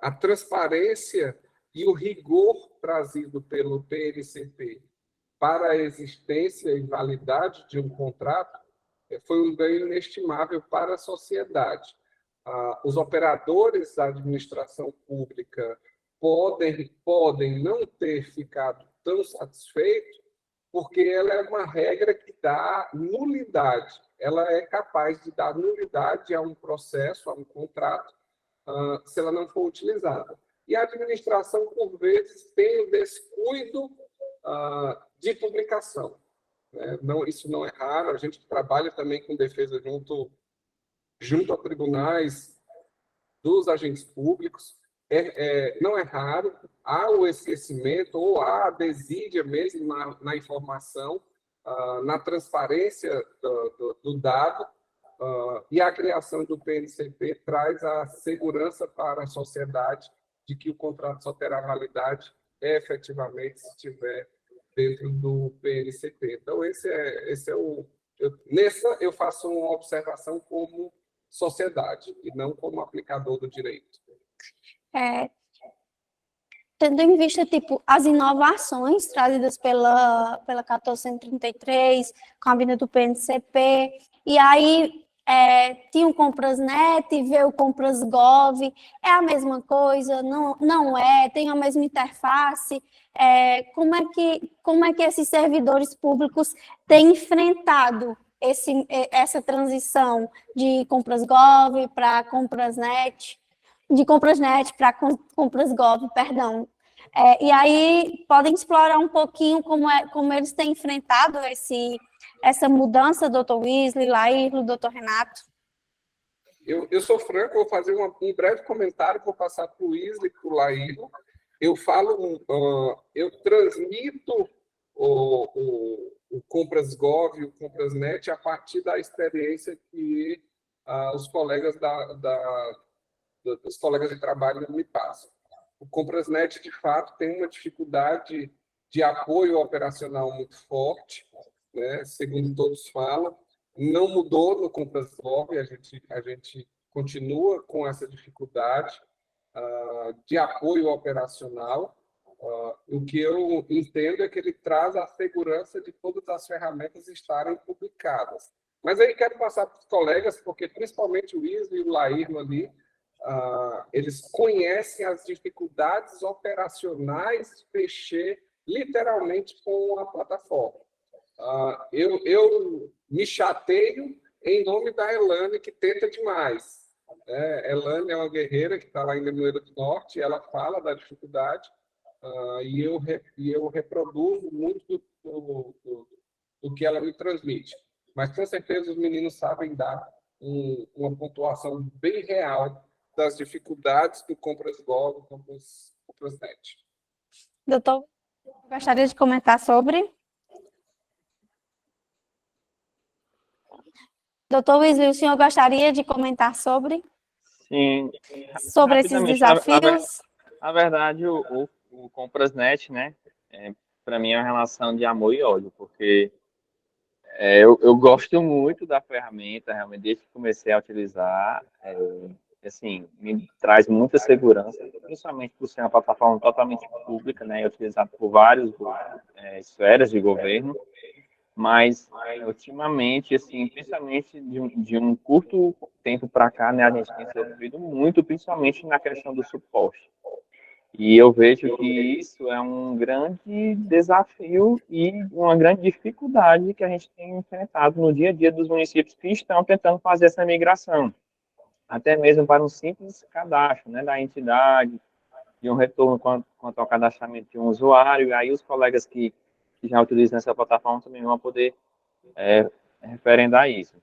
A transparência e o rigor trazido pelo PNCP para a existência e validade de um contrato foi um ganho inestimável para a sociedade. Os operadores da administração pública podem não ter ficado tão satisfeitos, porque ela é uma regra que dá nulidade. Ela é capaz de dar nulidade a um processo, a um contrato, se ela não for utilizada. E a administração, por vezes, tem o descuido de publicação. Isso não é raro. A gente trabalha também com defesa junto a tribunais dos agentes públicos. Não é raro, há o esquecimento ou há a desídia mesmo na informação, na transparência do dado, e a criação do PNCP traz a segurança para a sociedade de que o contrato só terá validade efetivamente se estiver dentro do PNCP. Então, esse é o... Nessa, eu faço uma observação como sociedade e não como aplicador do direito. Tendo em vista, tipo, as inovações trazidas pela 1433, com a vinda do PNCP, e aí tinha o Compras.net, veio o Compras.gov, é a mesma coisa, não é, tem a mesma interface. Como é que esses servidores públicos têm enfrentado essa transição de Compras.gov para Compras.net, de Compras.net para Compras.gov, perdão. E aí podem explorar um pouquinho como eles têm enfrentado essa mudança, doutor Wesley, Laírlo, doutor Renato. Eu sou franco, vou fazer um breve comentário, vou passar para o Wesley, para o Laírlo. Eu transmito o Compras.gov, o Compras.net, a partir da experiência que os colegas dos colegas de trabalho me passam. O Compras.net, de fato, tem uma dificuldade de apoio operacional muito forte, né? Segundo todos falam. Não mudou no Compras.gov, a gente continua com essa dificuldade de apoio operacional. O que eu entendo é que ele traz a segurança de todas as ferramentas estarem publicadas. Mas aí quero passar para os colegas, porque principalmente o Wesley e o Laírno ali, eles conhecem as dificuldades operacionais de mexer literalmente com a plataforma. Eu me chateio em nome da Elane, que tenta demais. Elane é uma guerreira que está lá em Limoeiro do Norte, ela fala da dificuldade, e eu reproduzo muito do que ela me transmite. Mas, com certeza, os meninos sabem dar uma pontuação bem real das dificuldades do Compras.gov e Compras.net. Doutor, gostaria de comentar sobre? Doutor Wesley, o senhor gostaria de comentar sobre? Sim. Sobre esses desafios? Na verdade, o Compras.net, né, para mim é uma relação de amor e ódio, porque eu gosto muito da ferramenta, realmente, desde que comecei a utilizar, assim, me traz muita segurança, principalmente por ser uma plataforma totalmente pública, né, utilizada por várias esferas de governo, mas ultimamente, assim, principalmente de um curto tempo para cá, né, a gente tem sofrido muito, principalmente na questão do suporte. E eu vejo que isso é um grande desafio e uma grande dificuldade que a gente tem enfrentado no dia a dia dos municípios que estão tentando fazer essa migração, até mesmo para um simples cadastro, né, da entidade, de um retorno quanto ao cadastramento de um usuário. E aí os colegas que que já utilizam essa plataforma também vão poder referendar isso.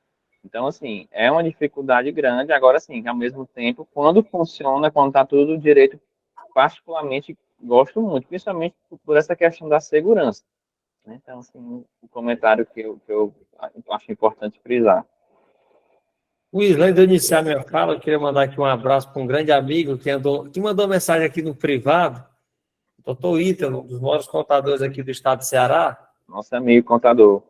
Então, assim, é uma dificuldade grande. Agora, sim, ao mesmo tempo, quando funciona, quando está tudo direito, particularmente gosto muito, principalmente por essa questão da segurança, né? Então, assim, o comentário que eu acho importante frisar. Luiz, antes de eu iniciar minha fala, eu queria mandar aqui um abraço para um grande amigo que mandou mensagem aqui no privado, o doutor Ítalo, um dos maiores contadores aqui do estado de Ceará. Nosso amigo contador.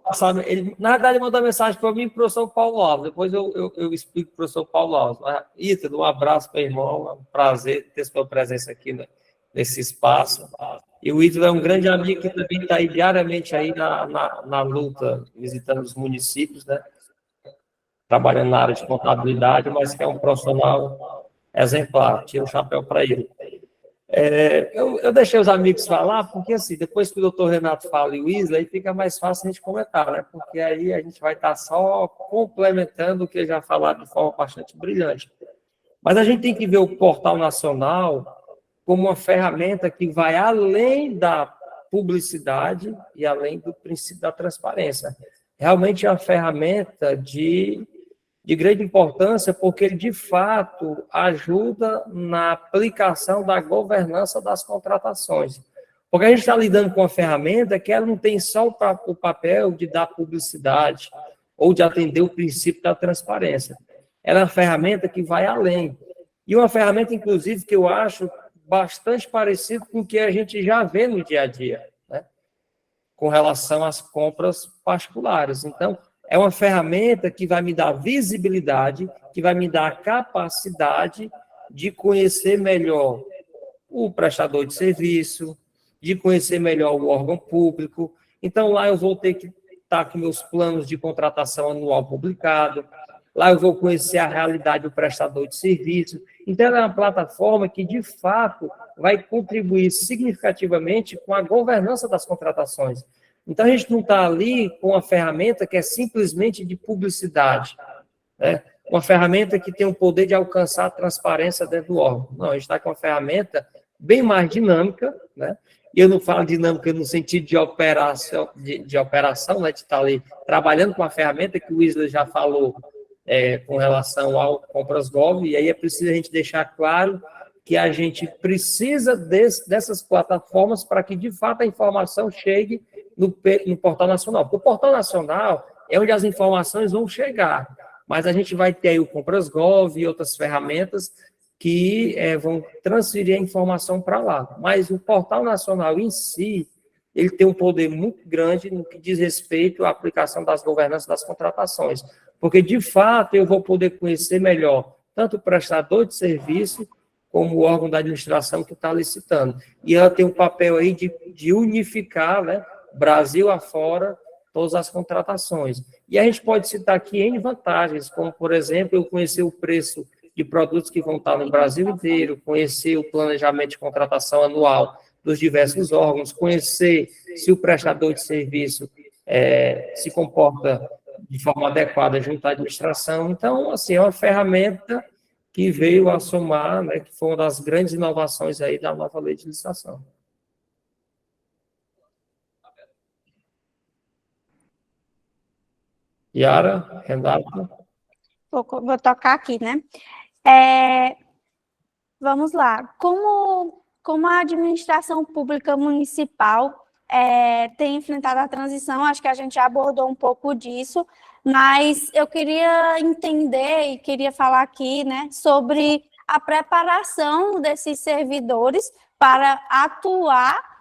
Ele, na verdade, ele mandou mensagem para mim e para o professor Paulo Alves. Depois eu explico para o professor Paulo Alves. Mas, Ítalo, um abraço para o irmão. É um prazer ter sua presença aqui nesse espaço. E o Ítalo é um grande amigo que também está aí diariamente aí na luta, visitando os municípios, né? Trabalhando na área de contabilidade, mas que é um profissional exemplar. Tiro o chapéu para ele. Eu deixei os amigos falar, porque assim, depois que o doutor Renato fala e o Isla, aí fica mais fácil a gente comentar, né? Porque aí a gente vai estar só complementando o que já falaram de forma bastante brilhante. Mas a gente tem que ver o Portal Nacional como uma ferramenta que vai além da publicidade e além do princípio da transparência. Realmente é uma ferramenta de grande importância, porque ele, de fato, ajuda na aplicação da governança das contratações. Porque a gente está lidando com uma ferramenta que ela não tem só o papel de dar publicidade ou de atender o princípio da transparência. Ela é uma ferramenta que vai além. E uma ferramenta, inclusive, que eu acho bastante parecida com o que a gente já vê no dia a dia, né? Com relação às compras particulares. Então, é uma ferramenta que vai me dar visibilidade, que vai me dar a capacidade de conhecer melhor o prestador de serviço, de conhecer melhor o órgão público. Então, lá eu vou ter que estar com meus planos de contratação anual publicado, lá eu vou conhecer a realidade do prestador de serviço. Então, é uma plataforma que, de fato, vai contribuir significativamente com a governança das contratações. Então, a gente não está ali com uma ferramenta que é simplesmente de publicidade, né? Uma ferramenta que tem o poder de alcançar a transparência dentro do órgão. Não, a gente está com uma ferramenta bem mais dinâmica, né? E eu não falo dinâmica no sentido de operação, né? De estar ali trabalhando com a ferramenta que o Isla já falou com relação ao Compras Gov, e aí é preciso a gente deixar claro que a gente precisa dessas plataformas para que, de fato, a informação chegue no Portal Nacional. Porque o Portal Nacional é onde as informações vão chegar, mas a gente vai ter aí o Compras Gov e outras ferramentas que vão transferir a informação para lá. Mas o Portal Nacional em si, ele tem um poder muito grande no que diz respeito à aplicação das governanças das contratações, porque, de fato, eu vou poder conhecer melhor tanto o prestador de serviço como o órgão da administração que está licitando. E ela tem um papel aí de unificar, né, Brasil afora, todas as contratações. E a gente pode citar aqui N vantagens, como, por exemplo, eu conhecer o preço de produtos que vão estar no Brasil inteiro, conhecer o planejamento de contratação anual dos diversos órgãos, conhecer se o prestador de serviço se comporta de forma adequada junto à administração. Então, assim, é uma ferramenta que veio a somar, né, que foi uma das grandes inovações aí da nova lei de licitação. Yara, Renato. Vou tocar aqui, né? Vamos lá. Como a administração pública municipal tem enfrentado a transição, acho que a gente já abordou um pouco disso, mas eu queria entender e queria falar aqui, né, sobre a preparação desses servidores para atuar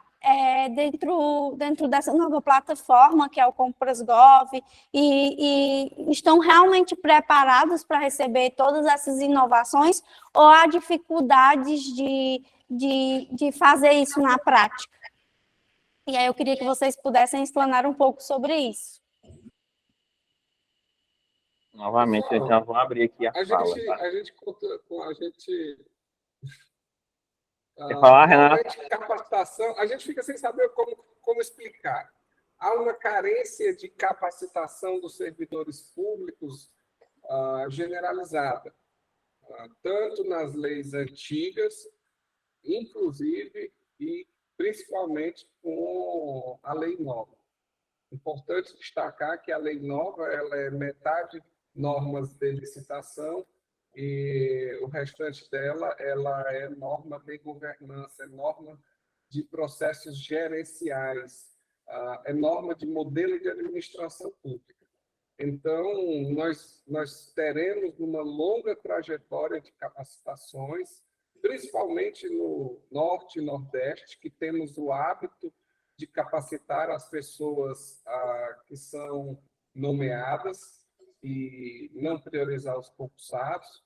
dentro dessa nova plataforma, que é o Compras Gov, e estão realmente preparados para receber todas essas inovações, ou há dificuldades de fazer isso na prática? E aí eu queria que vocês pudessem explanar um pouco sobre isso. Novamente, eu já vou abrir aqui a fala. Quer falar, Renato? Capacitação, a gente fica sem saber como explicar. Há uma carência de capacitação dos servidores públicos generalizada, tanto nas leis antigas, inclusive, e principalmente com a lei nova. Importante destacar que a lei nova ela é metade normas de licitação e o restante dela ela é norma de governança, é norma de processos gerenciais, é norma de modelo de administração pública. Então, nós teremos uma longa trajetória de capacitações, principalmente no Norte e Nordeste, que temos o hábito de capacitar as pessoas que são nomeadas e não priorizar os concursados.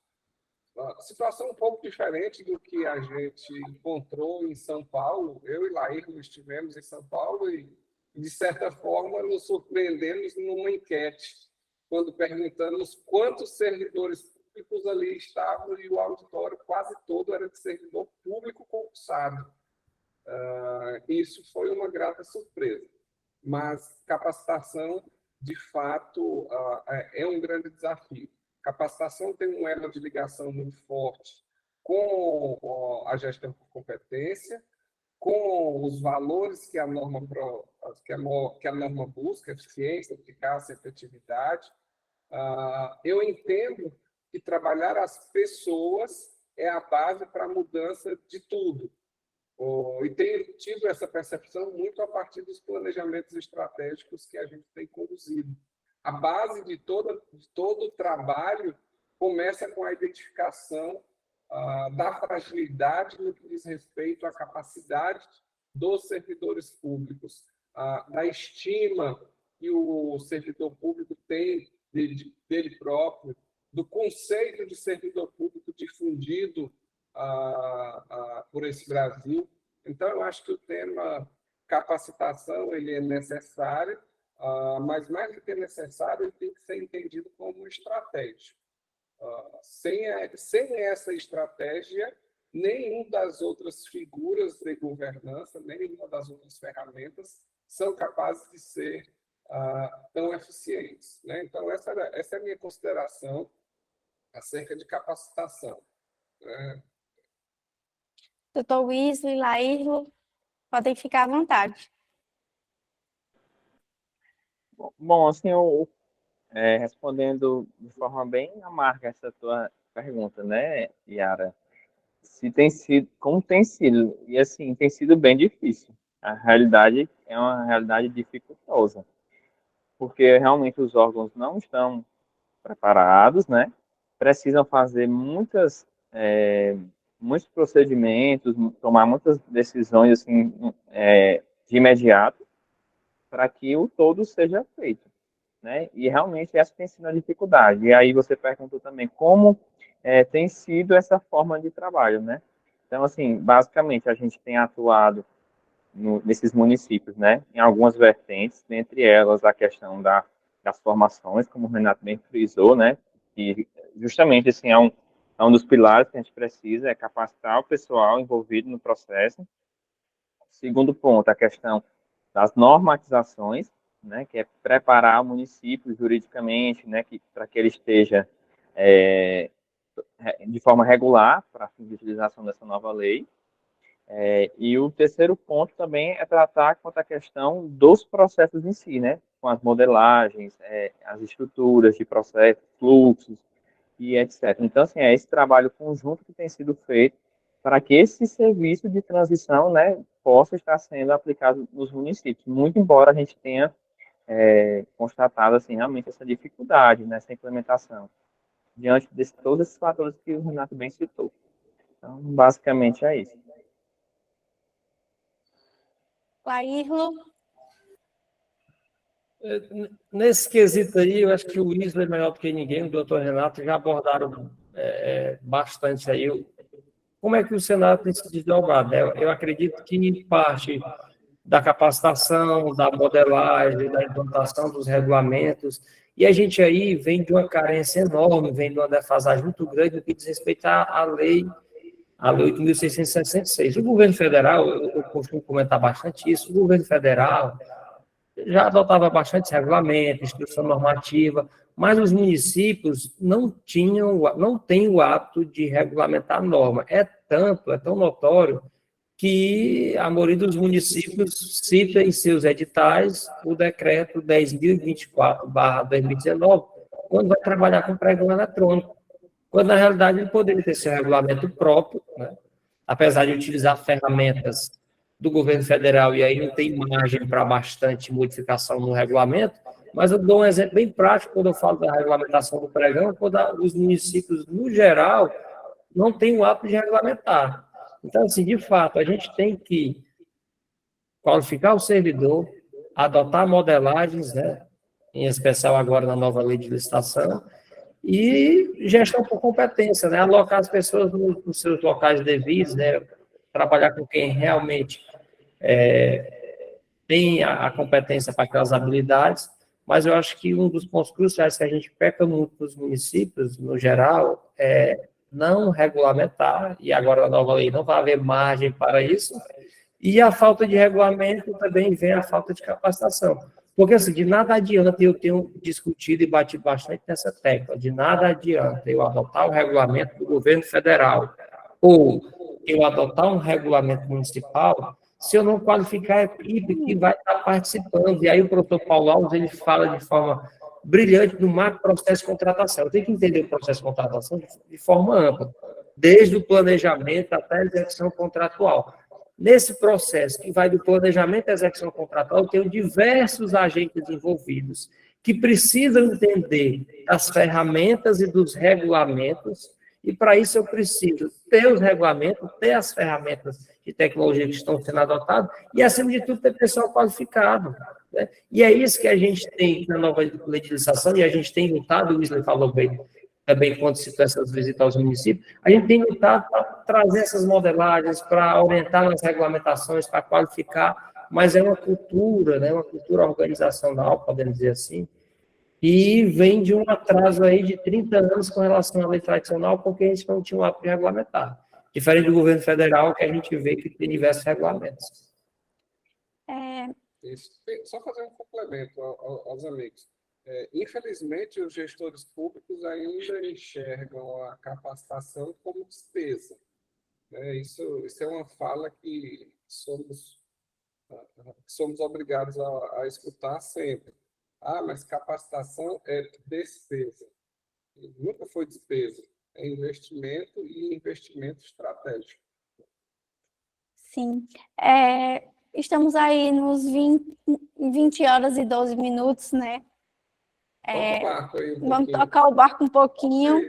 A situação um pouco diferente do que a gente encontrou em São Paulo. Eu e Laírno estivemos em São Paulo e, de certa forma, nos surpreendemos numa enquete, quando perguntamos quantos servidores públicos ali estavam e o auditório quase todo era de servidor público concursado. Isso foi uma grata surpresa. Mas capacitação, de fato, é um grande desafio. Capacitação tem um elo de ligação muito forte com a gestão por competência, com os valores que a norma busca, eficiência, eficácia, efetividade. Eu entendo que trabalhar as pessoas é a base para a mudança de tudo. E tenho tido essa percepção muito a partir dos planejamentos estratégicos que a gente tem conduzido. A base de todo o trabalho começa com a identificação da fragilidade no que diz respeito à capacidade dos servidores públicos, da estima que o servidor público tem dele próprio, do conceito de servidor público difundido por esse Brasil. Então, eu acho que o tema capacitação ele é necessário, mas mais do que necessário, ele tem que ser entendido como estratégia. Sem essa estratégia, nenhuma das outras figuras de governança, nenhuma das outras ferramentas são capazes de ser tão eficientes, né? Então, essa é a minha consideração acerca de capacitação. Doutor Wesley, Laírlo, podem ficar à vontade. Bom, assim, respondendo de forma bem amarga essa tua pergunta, né, Yara? Como tem sido, e assim, tem sido bem difícil. A realidade é uma realidade dificultosa, porque realmente os órgãos não estão preparados, né? Precisam fazer muitos procedimentos, tomar muitas decisões assim, de imediato, para que o todo seja feito, né? E realmente essa tem sido a dificuldade. E aí você perguntou também como tem sido essa forma de trabalho, né? Então, assim, basicamente a gente tem atuado nesses municípios, né? Em algumas vertentes, dentre elas a questão das formações, como o Renato bem frisou, né? E justamente assim, é um dos pilares que a gente precisa, é capacitar o pessoal envolvido no processo. Segundo ponto, a questão das normatizações, né, que é preparar o município juridicamente, né, para que ele esteja de forma regular para a fim de utilização dessa nova lei. E o terceiro ponto também é tratar quanto à questão dos processos em si, né, com as modelagens, as estruturas de processos, fluxos e etc. Então, assim, é esse trabalho conjunto que tem sido feito para que esse serviço de transição, né, possa estar sendo aplicado nos municípios, muito embora a gente tenha constatado, assim, realmente essa dificuldade nessa implementação, diante de todos esses fatores que o Renato bem citou. Então, basicamente é isso. Laírlo. Nesse quesito aí, eu acho que o Wesley é melhor do que ninguém, o doutor Renato já abordaram bastante aí. Como é que o Senado tem se desdobrado? Eu acredito que parte da capacitação, da modelagem, da implantação dos regulamentos, e a gente aí vem de uma carência enorme, vem de uma defasagem muito grande no que diz respeito à lei 8.666. O governo federal, eu costumo comentar bastante isso, o governo federal já adotava bastante regulamento, instrução normativa, mas os municípios não têm o hábito de regulamentar a norma. É tão notório que a maioria dos municípios cita em seus editais o decreto 10.024/2019, quando vai trabalhar com pregão eletrônico, quando na realidade ele poderia ter seu regulamento próprio, né? Apesar de utilizar ferramentas do governo federal, e aí não tem margem para bastante modificação no regulamento, mas eu dou um exemplo bem prático quando eu falo da regulamentação do pregão, quando os municípios, no geral, não têm o hábito de regulamentar. Então, assim, de fato, a gente tem que qualificar o servidor, adotar modelagens, né, em especial agora na nova lei de licitação, e gestão por competência, né, alocar as pessoas nos seus locais devidos, né, trabalhar com quem realmente tem a competência para aquelas habilidades, mas eu acho que um dos pontos cruciais que a gente peca muito nos municípios, no geral, é não regulamentar, e agora a nova lei não vai haver margem para isso, e a falta de regulamento também vem a falta de capacitação. Porque, assim, de nada adianta, eu tenho discutido e batido bastante nessa tecla, de nada adianta eu adotar o regulamento do governo federal ou eu adotar um regulamento municipal se eu não qualificar a equipe que vai estar participando. E aí o professor Paulo Alves, ele fala de forma brilhante do macro processo de contratação. Eu tenho que entender o processo de contratação de forma ampla, desde o planejamento até a execução contratual. Nesse processo, que vai do planejamento à execução contratual, eu tenho diversos agentes envolvidos que precisam entender as ferramentas e dos regulamentos, e para isso eu preciso ter os regulamentos, ter as ferramentas de tecnologia que estão sendo adotadas, e, acima de tudo, ter pessoal qualificado. Né? E é isso que a gente tem na nova legislação, e a gente tem lutado, o Wesley falou bem, também quando citou essas visitas aos municípios, a gente tem lutado para trazer essas modelagens, para orientar nas regulamentações, para qualificar, mas é uma cultura, né, uma cultura organizacional, podemos dizer assim, e vem de um atraso aí de 30 anos com relação à lei tradicional, porque a gente não tinha um hábito de regulamentar. Diferente do governo federal, que a gente vê que tem diversos regulamentos. Isso. Só fazer um complemento aos amigos. Infelizmente, os gestores públicos ainda enxergam a capacitação como despesa. Né? Isso é uma fala que somos obrigados a escutar sempre. Ah, mas capacitação é despesa. Nunca foi despesa. É investimento e investimento estratégico. Sim. Estamos aí nos 20 horas e 12 minutos, né? Vamos tocar o barco um pouquinho.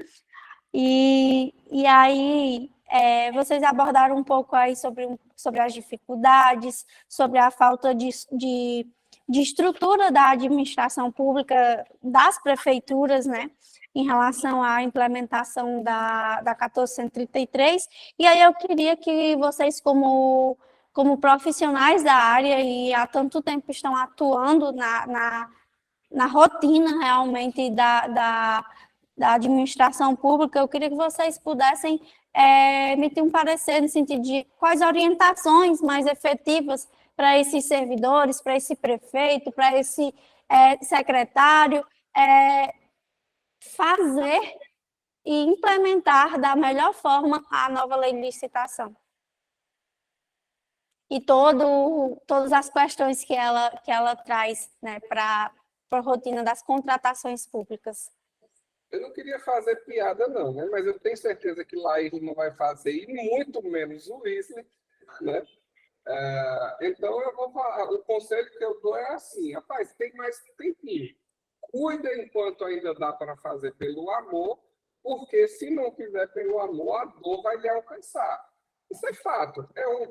E aí, vocês abordaram um pouco aí sobre as dificuldades, sobre a falta de estrutura da administração pública, das prefeituras, né? Em relação à implementação da 1433. E aí eu queria que vocês, como profissionais da área e há tanto tempo estão atuando na rotina realmente da administração pública, eu queria que vocês pudessem emitir um parecer no sentido de quais orientações mais efetivas para esses servidores, para esse prefeito, para esse secretário, fazer e implementar da melhor forma a nova lei de licitação. E todas as questões que ela traz, né, para a rotina das contratações públicas. Eu não queria fazer piada, não, né? Mas eu tenho certeza que Laís não vai fazer, e muito menos o Wesley, né? Então, eu vou falar, o conselho que eu dou é assim, rapaz, tem mais tempinho. Cuida enquanto ainda dá para fazer pelo amor, porque se não fizer pelo amor, a dor vai lhe alcançar. Isso é fato. É um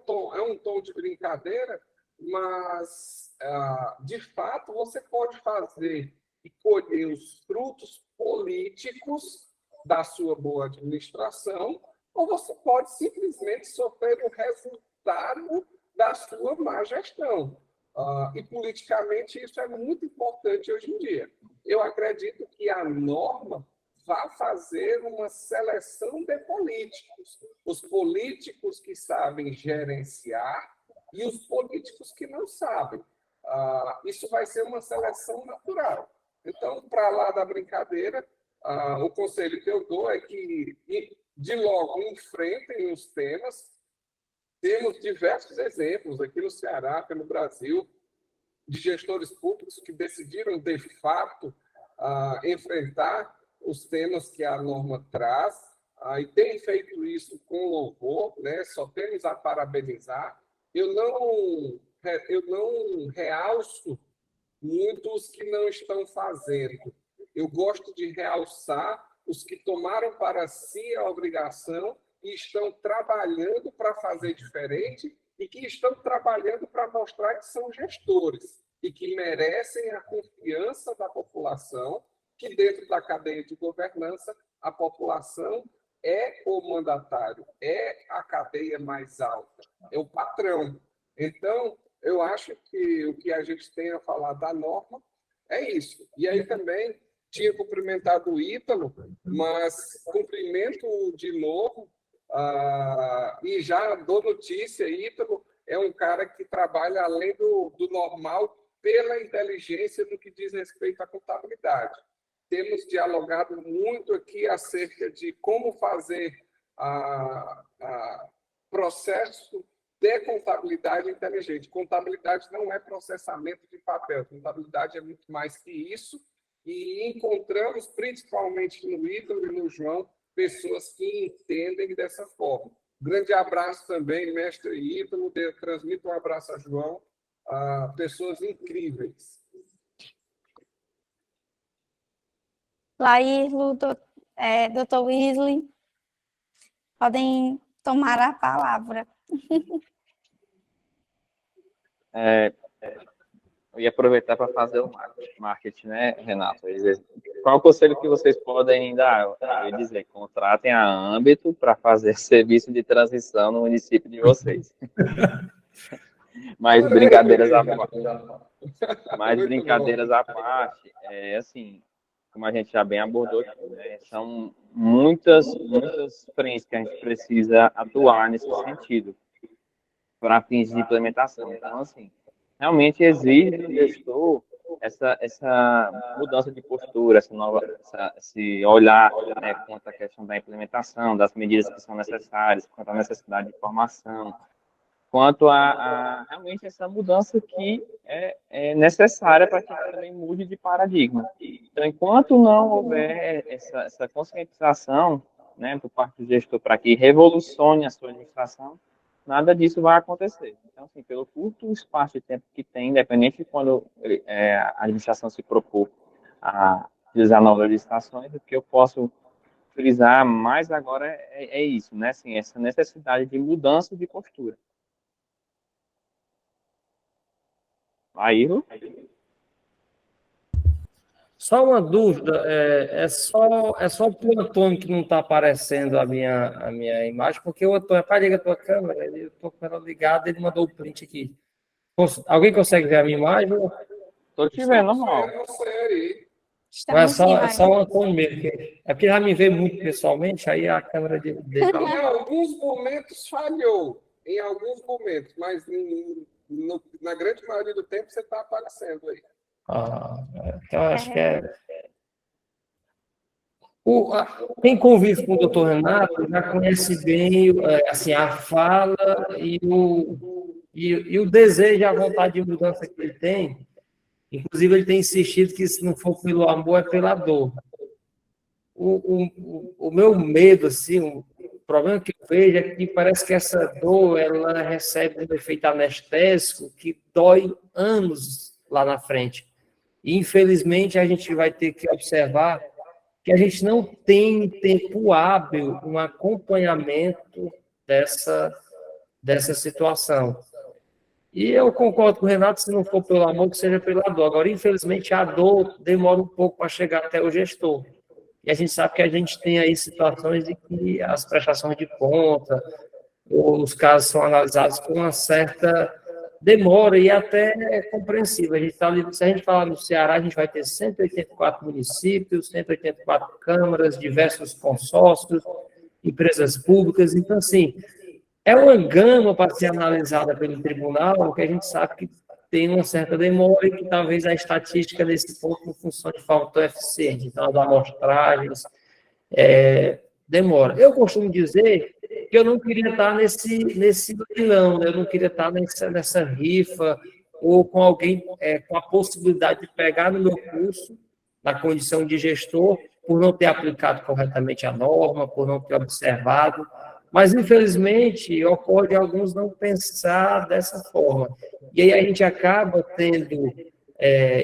tom de brincadeira, mas, de fato, você pode fazer e colher os frutos políticos da sua boa administração, ou você pode simplesmente sofrer o resultado da sua má gestão. E politicamente isso é muito importante hoje em dia. Eu acredito que a norma vai fazer uma seleção de políticos. Os políticos que sabem gerenciar e os políticos que não sabem. Isso vai ser uma seleção natural. Então, para lá da brincadeira, o conselho que eu dou é que, de logo, enfrentem os temas, temos diversos exemplos aqui no Ceará, aqui no Brasil, de gestores públicos que decidiram, de fato, enfrentar os temas que a norma traz, e têm feito isso com louvor, né? Só temos a parabenizar. Eu não realço muitos que não estão fazendo. Eu gosto de realçar os que tomaram para si a obrigação e estão trabalhando para fazer diferente e que estão trabalhando para mostrar que são gestores e que merecem a confiança da população, que dentro da cadeia de governança, a população é o mandatário, é a cadeia mais alta, é o patrão. Então, eu acho que o que a gente tem a falar da norma é isso. E aí também tinha cumprimentado o Ítalo, mas cumprimento de novo, e já dou notícia, Ítalo é um cara que trabalha além do normal pela inteligência no que diz respeito à contabilidade. Temos dialogado muito aqui acerca de como fazer processo de contabilidade inteligente. Contabilidade não é processamento de papel, contabilidade é muito mais que isso, e encontramos, principalmente no Ítalo e no João, pessoas que entendem dessa forma. Grande abraço também, mestre Ítalo, transmito um abraço a João, pessoas incríveis. Laírlo, doutor Wesley, podem tomar a palavra. Eu ia aproveitar para fazer o marketing, né, Renato? Qual o conselho que vocês podem dar? Eu ia dizer, contratem a Âmbito para fazer serviço de transição no município de vocês. Mas brincadeiras à parte, assim, como a gente já bem abordou aqui, né, são muitas frentes que a gente precisa atuar nesse sentido para fins de implementação. Então, assim, realmente exige do gestor essa mudança de postura, esse olhar, né, quanto à questão da implementação, das medidas que são necessárias, quanto à necessidade de formação, quanto a realmente essa mudança que é necessária para que também mude de paradigma. Então, enquanto não houver essa conscientização, né, por parte do gestor para que revolucione a sua administração, nada disso vai acontecer. Então, assim, pelo curto espaço de tempo que tem, independente de quando a administração se propor a utilizar novas licitações, o que eu posso frisar mais agora é isso, né? Assim, essa necessidade de mudança de postura. Aí, Só uma dúvida, é só o Antônio que não está aparecendo a minha imagem, porque o Antônio, liga a tua câmera, eu estou com ela ligada, ele mandou o print aqui. Alguém consegue ver a minha imagem? Estou te vendo, normal. É só o Antônio mesmo, é porque já me vê muito pessoalmente, aí a câmera dele... Em alguns momentos falhou, mas na grande maioria do tempo você está aparecendo aí. Então acho que quem convive com o doutor Renato já conhece bem assim, a fala e o desejo, a vontade de mudança que ele tem. Inclusive, ele tem insistido que se não for pelo amor, é pela dor. O meu medo, assim, o problema que eu vejo é que parece que essa dor ela recebe um efeito anestésico que dói anos lá na frente. E, infelizmente, a gente vai ter que observar que a gente não tem tempo hábil um acompanhamento dessa situação. E eu concordo com o Renato, se não for pelo amor, que seja pela dor. Agora, infelizmente, a dor demora um pouco para chegar até o gestor. E a gente sabe que a gente tem aí situações em que as prestações de conta, os casos são analisados com uma certa demora e até é compreensível. Se a gente falar no Ceará, a gente vai ter 184 municípios, 184 câmaras, diversos consórcios, empresas públicas. Então, assim, é uma gama para ser analisada pelo tribunal, que a gente sabe que tem uma certa demora e que talvez a estatística nesse ponto não funcione de forma tão eficiente. Então, as amostragens demora. Eu costumo dizer que eu não queria estar nesse leilão, né? Eu não queria estar nessa rifa, ou com alguém com a possibilidade de pegar no meu curso, na condição de gestor, por não ter aplicado corretamente a norma, por não ter observado. Mas, infelizmente, ocorre alguns não pensar dessa forma. E aí a gente acaba tendo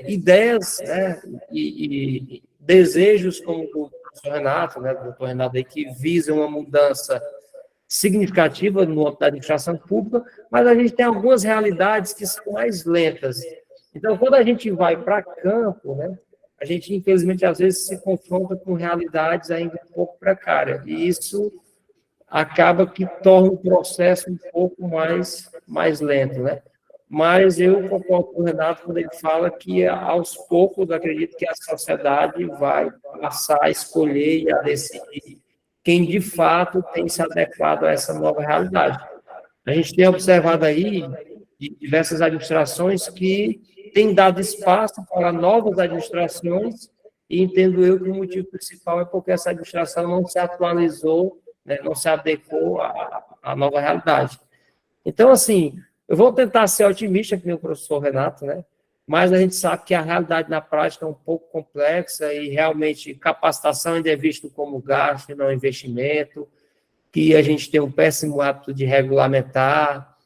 ideias, né, e desejos, como o professor Renato, né, o doutor Renato, aí, que visam uma mudança significativa no âmbito da administração pública, mas a gente tem algumas realidades que são mais lentas. Então, quando a gente vai para campo, né, a gente, infelizmente, às vezes se confronta com realidades ainda um pouco precárias, e isso acaba que torna o processo um pouco mais lento, né? Mas eu concordo com o Renato quando ele fala que, aos poucos, acredito que a sociedade vai passar a escolher e a decidir quem, de fato, tem se adequado a essa nova realidade. A gente tem observado aí diversas administrações que têm dado espaço para novas administrações, e entendo eu que o motivo principal é porque essa administração não se atualizou, né, não se adequou à nova realidade. Então, assim, eu vou tentar ser otimista, que nem o professor Renato, né? Mas a gente sabe que a realidade na prática é um pouco complexa e realmente capacitação ainda é visto como gasto e não investimento, que a gente tem um péssimo hábito de regulamentar,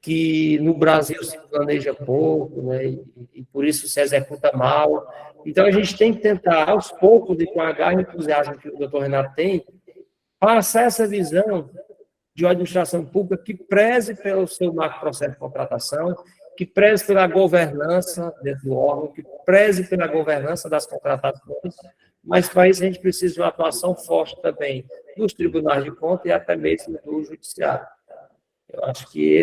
que no Brasil se planeja pouco, né? E por isso se executa mal. Então, a gente tem que tentar, aos poucos, e com a garra e entusiasmo que o doutor Renato tem, passar essa visão de uma administração pública que preze pelo seu macro processo de contratação, que preze pela governança dentro do órgão, que preze pela governança das contratações, mas para isso a gente precisa de uma atuação forte também dos tribunais de contas e até mesmo do judiciário. Eu acho que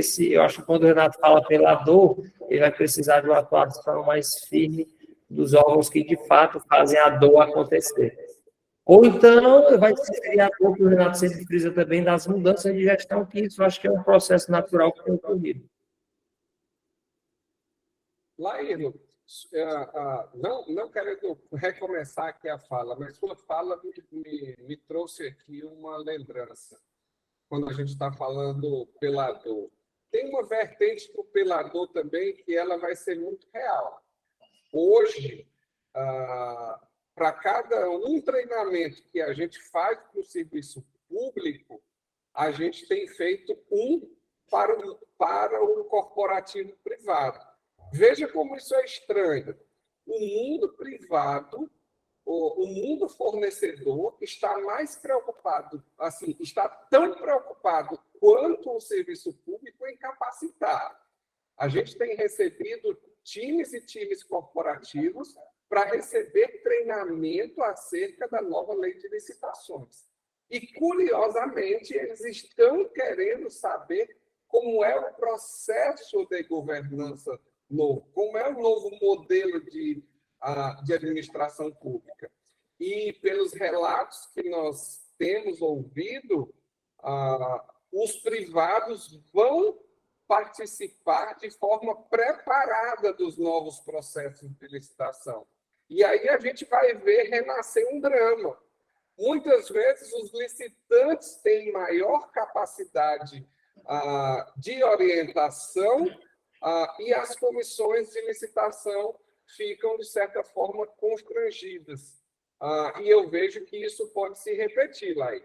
quando o Renato fala pela dor, ele vai precisar de uma atuação mais firme dos órgãos que, de fato, fazem a dor acontecer. Ou então, vai ser a dor que o Renato sempre frisa também das mudanças de gestão, que isso acho que é um processo natural que tem ocorrido. Laíno, não querendo recomeçar aqui a fala, mas sua fala me trouxe aqui uma lembrança. Quando a gente está falando pela dor. Tem uma vertente do pela dor também que ela vai ser muito real. Hoje, para cada um treinamento que a gente faz para o serviço público, a gente tem feito um para o corporativo privado. Veja como isso é estranho. O mundo privado, o mundo fornecedor está mais preocupado, assim, está tão preocupado quanto o serviço público em capacitar. A gente tem recebido times e times corporativos para receber treinamento acerca da nova lei de licitações. E, curiosamente, eles estão querendo saber como é o processo de governança novo, como é o novo modelo de administração pública. E, pelos relatos que nós temos ouvido, os privados vão participar de forma preparada dos novos processos de licitação. E aí a gente vai ver renascer um drama. Muitas vezes os licitantes têm maior capacidade de orientação e as comissões de licitação ficam, de certa forma, constrangidas. E eu vejo que isso pode se repetir, Laí.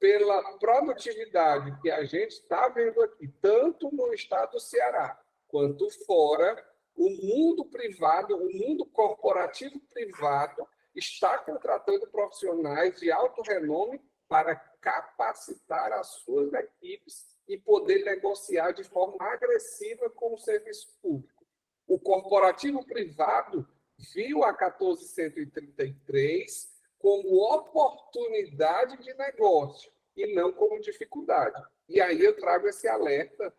Pela produtividade que a gente está vendo aqui, tanto no estado do Ceará quanto fora, o mundo privado, o mundo corporativo privado está contratando profissionais de alto renome para capacitar as suas equipes e poder negociar de forma agressiva com o serviço público. O corporativo privado viu a 1433 como oportunidade de negócio e não como dificuldade. E aí eu trago esse alerta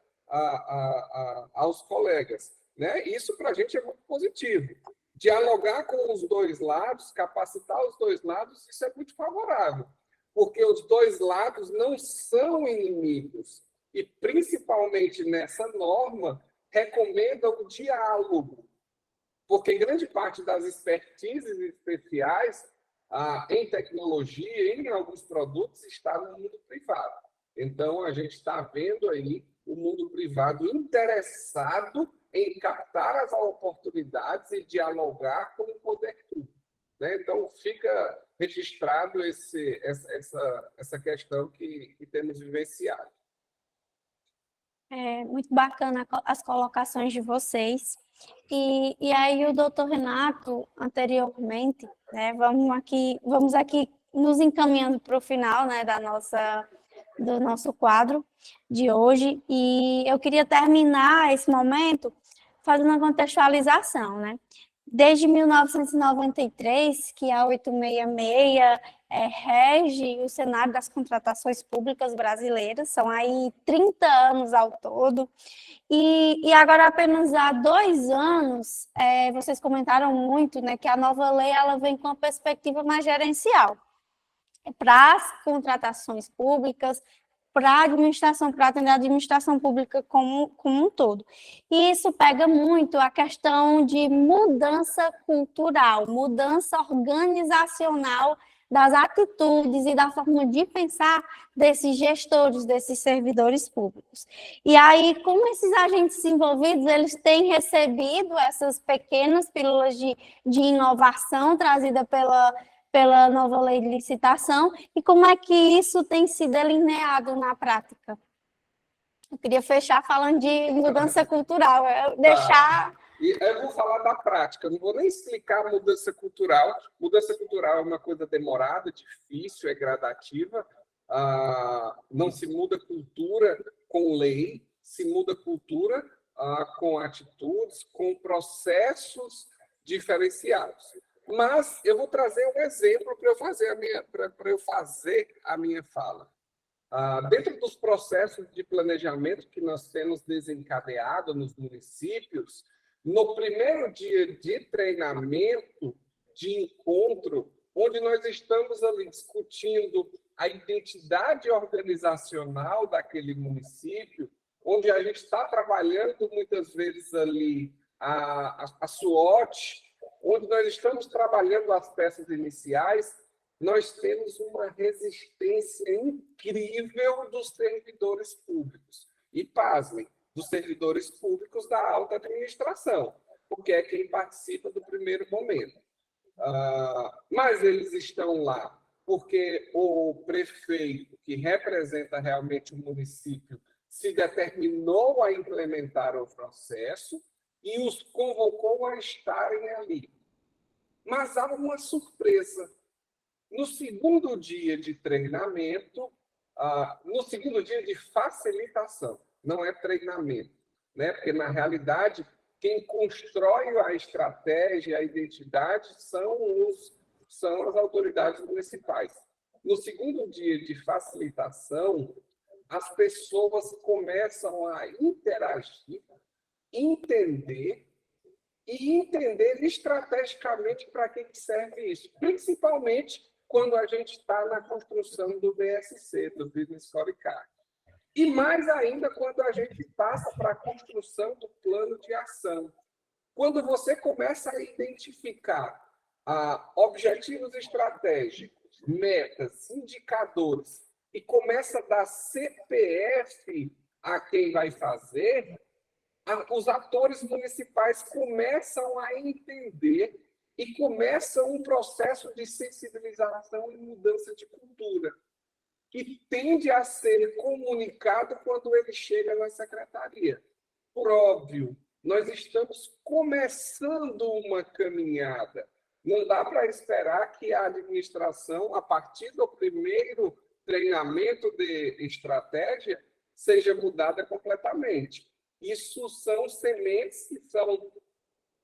aos colegas, né? Isso para a gente é muito positivo. Dialogar com os dois lados, capacitar os dois lados, isso é muito favorável, porque os dois lados não são inimigos e, principalmente nessa norma, recomendam o diálogo, porque grande parte das expertises especiais em tecnologia, em alguns produtos, está no mundo privado. Então, a gente está vendo aí o mundo privado interessado em captar as oportunidades e dialogar com o poder público, né? Então, fica registrado essa questão que temos vivenciado. É muito bacana as colocações de vocês. E aí o doutor Renato, anteriormente, né, vamos aqui nos encaminhando para o final, né, do nosso quadro de hoje. E eu queria terminar esse momento fazendo uma contextualização, né? Desde 1993, que a 866 rege o cenário das contratações públicas brasileiras, são aí 30 anos ao todo, e agora apenas há 2 anos, vocês comentaram muito, né, que a nova lei ela vem com uma perspectiva mais gerencial para as contratações públicas, para atender a administração pública como um todo. E isso pega muito a questão de mudança cultural, mudança organizacional das atitudes e da forma de pensar desses gestores, desses servidores públicos. E aí, como esses agentes envolvidos, eles têm recebido essas pequenas pílulas de inovação trazida pela nova lei de licitação, e como é que isso tem se delineado na prática? Eu queria fechar falando de mudança cultural, deixar... E eu vou falar da prática, não vou nem explicar a mudança cultural. Mudança cultural é uma coisa demorada, difícil, é gradativa. Não se muda cultura com lei, se muda cultura com atitudes, com processos diferenciados. Mas eu vou trazer um exemplo para eu fazer a minha fala. Dentro dos processos de planejamento que nós temos desencadeado nos municípios, no primeiro dia de treinamento, de encontro, onde nós estamos ali discutindo a identidade organizacional daquele município, onde a gente está trabalhando muitas vezes ali a SWOT, onde nós estamos trabalhando as peças iniciais, nós temos uma resistência incrível dos servidores públicos. E, pasmem, dos servidores públicos da alta administração, porque é quem participa do primeiro momento. Mas eles estão lá porque o prefeito, que representa realmente o município, se determinou a implementar o processo e os convocou a estarem ali. Mas há uma surpresa. No segundo dia de treinamento, no segundo dia de facilitação, não é treinamento, né? Porque, na realidade, quem constrói a estratégia, a identidade, são as autoridades municipais. No segundo dia de facilitação, as pessoas começam a interagir, entender estrategicamente para que serve isso, principalmente quando a gente está na construção do BSC, do Business Scorecard. E mais ainda quando a gente passa para a construção do plano de ação. Quando você começa a identificar objetivos estratégicos, metas, indicadores, e começa a dar CPF a quem vai fazer, os atores municipais começam a entender e começam um processo de sensibilização e mudança de cultura, que tende a ser comunicado quando ele chega na secretaria. Por óbvio, nós estamos começando uma caminhada. Não dá para esperar que a administração, a partir do primeiro treinamento de estratégia, seja mudada completamente. Isso são sementes que são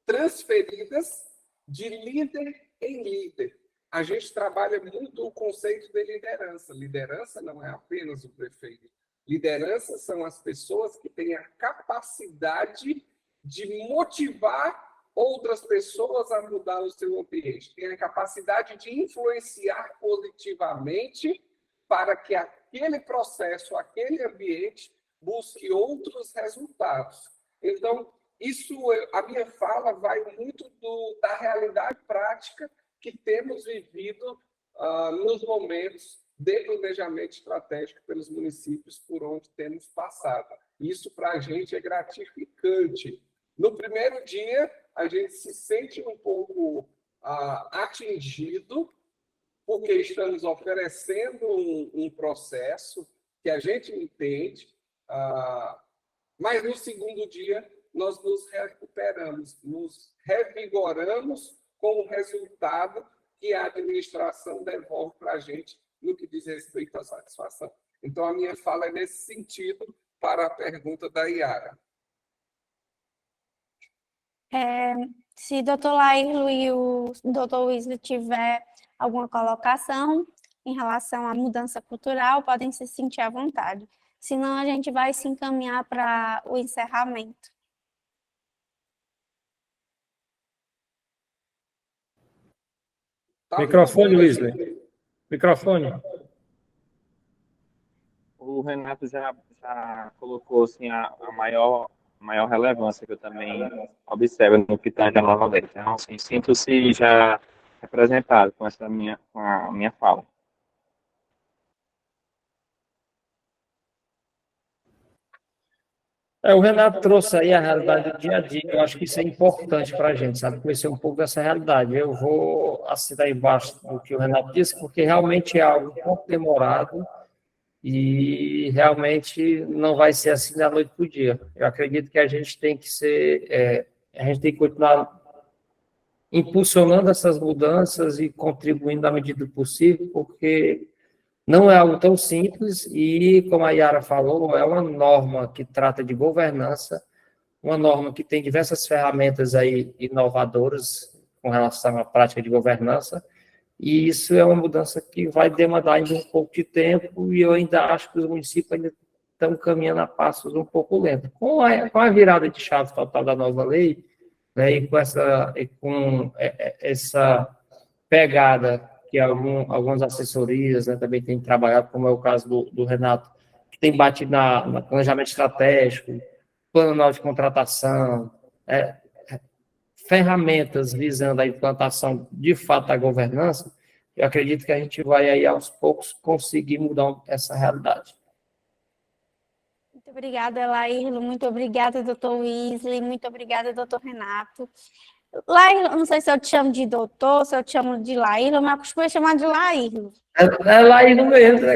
transferidas de líder em líder. A gente trabalha muito o conceito de liderança. Liderança não é apenas o prefeito. Liderança são as pessoas que têm a capacidade de motivar outras pessoas a mudar o seu ambiente. Têm a capacidade de influenciar positivamente para que aquele processo, aquele ambiente, busque outros resultados. Então, a minha fala vai muito da realidade prática que temos vivido nos momentos de planejamento estratégico pelos municípios por onde temos passado. Isso, para a gente, é gratificante. No primeiro dia, a gente se sente um pouco atingido, porque estamos oferecendo um processo que a gente entende, mas no segundo dia nós nos recuperamos, nos revigoramos com o resultado que a administração devolve para a gente no que diz respeito à satisfação. Então, a minha fala é nesse sentido para a pergunta da Yara. Se o doutor Laírlo e o doutor Wesley tiver alguma colocação em relação à mudança cultural, podem se sentir à vontade. Senão, a gente vai se encaminhar para o encerramento. Microfone, Wesley. Microfone. O Renato já colocou assim, a maior relevância que eu também observo no que está já novamente. Então, assim, sinto-se já representado com a minha fala. O Renato trouxe aí a realidade do dia a dia. Eu acho que isso é importante para a gente, sabe? Conhecer um pouco dessa realidade. Eu vou assinar embaixo do que o Renato disse, porque realmente é algo um pouco demorado e realmente não vai ser assim da noite para o dia. Eu acredito que a gente tem que continuar impulsionando essas mudanças e contribuindo na medida do possível, porque não é algo tão simples e, como a Yara falou, é uma norma que trata de governança, uma norma que tem diversas ferramentas aí inovadoras com relação à prática de governança, e isso é uma mudança que vai demandar ainda um pouco de tempo, e eu ainda acho que os municípios ainda estão caminhando a passos um pouco lentos. Com a virada de chave total da nova lei, né, e com essa pegada que algumas assessorias, né, também têm trabalhado, como é o caso do Renato, que tem batido no planejamento estratégico, plano anual de contratação, ferramentas visando a implantação de fato da governança. Eu acredito que a gente vai aí aos poucos conseguir mudar essa realidade. Muito obrigada, Laírlo. Muito obrigada, doutor Wesley. Muito obrigada, doutor Renato. Laírlo, não sei se eu te chamo de doutor, se eu te chamo de Laírlo, mas eu costumo chamar de Laírlo. É Laírlo mesmo, né?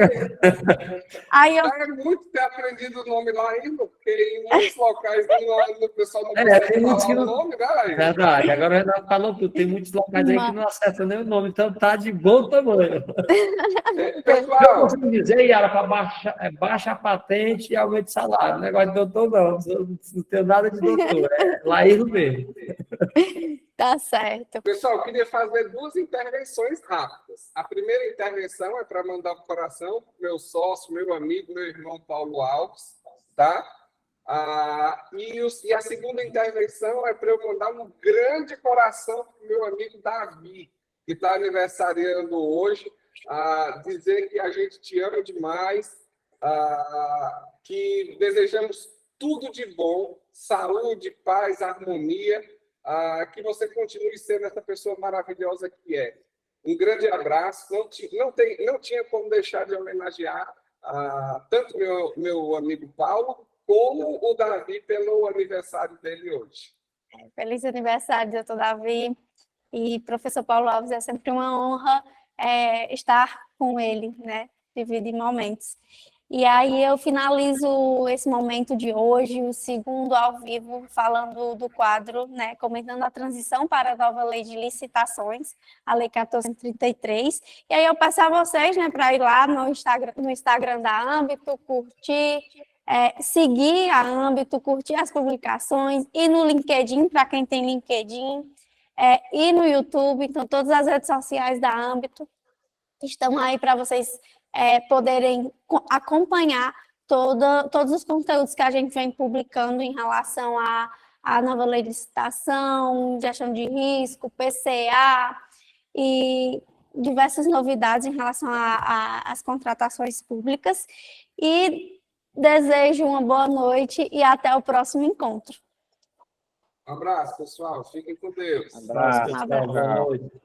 Aí eu... É muito ter aprendido o nome Laírlo, porque em muitos locais o pessoal não consegue falar o nome, né, Laírlo? Verdade, agora o Renato falou tudo. Tem muitos locais aí que não acertam nem o nome, então tá de bom tamanho. Pessoal, Eu consigo dizer, Yara, para baixa a patente e aumento de salário. Negócio de doutor, não tenho nada de doutor, é Laírlo mesmo. Tá certo. Pessoal, eu queria fazer 2 intervenções rápidas. A primeira intervenção é para mandar um coração para meu sócio, meu amigo, meu irmão Paulo Alves, tá? E a segunda intervenção é para eu mandar um grande coração para o meu amigo Davi, que está aniversariando hoje, dizer que a gente te ama demais, que desejamos tudo de bom, saúde, paz, harmonia, que você continue sendo essa pessoa maravilhosa que é. Um grande abraço. Não tinha como deixar de homenagear tanto meu amigo Paulo, como o Davi pelo aniversário dele hoje. Feliz aniversário, doutor Davi. E professor Paulo Alves, é sempre uma honra estar com ele, né? Dividir momentos. E aí eu finalizo esse momento de hoje, o segundo ao vivo, falando do quadro, né, comentando a transição para a nova lei de licitações, a Lei 1433. E aí eu peço a vocês, né, para ir lá no Instagram da Âmbito, curtir, seguir a Âmbito, curtir as publicações, e no LinkedIn, para quem tem LinkedIn, e no YouTube. Então todas as redes sociais da Âmbito estão aí para vocês poderem acompanhar todos os conteúdos que a gente vem publicando em relação à nova lei de licitação, gestão de risco, PCA e diversas novidades em relação às contratações públicas. E desejo uma boa noite e até o próximo encontro. Um abraço, pessoal. Fiquem com Deus. Abraço. Boa noite.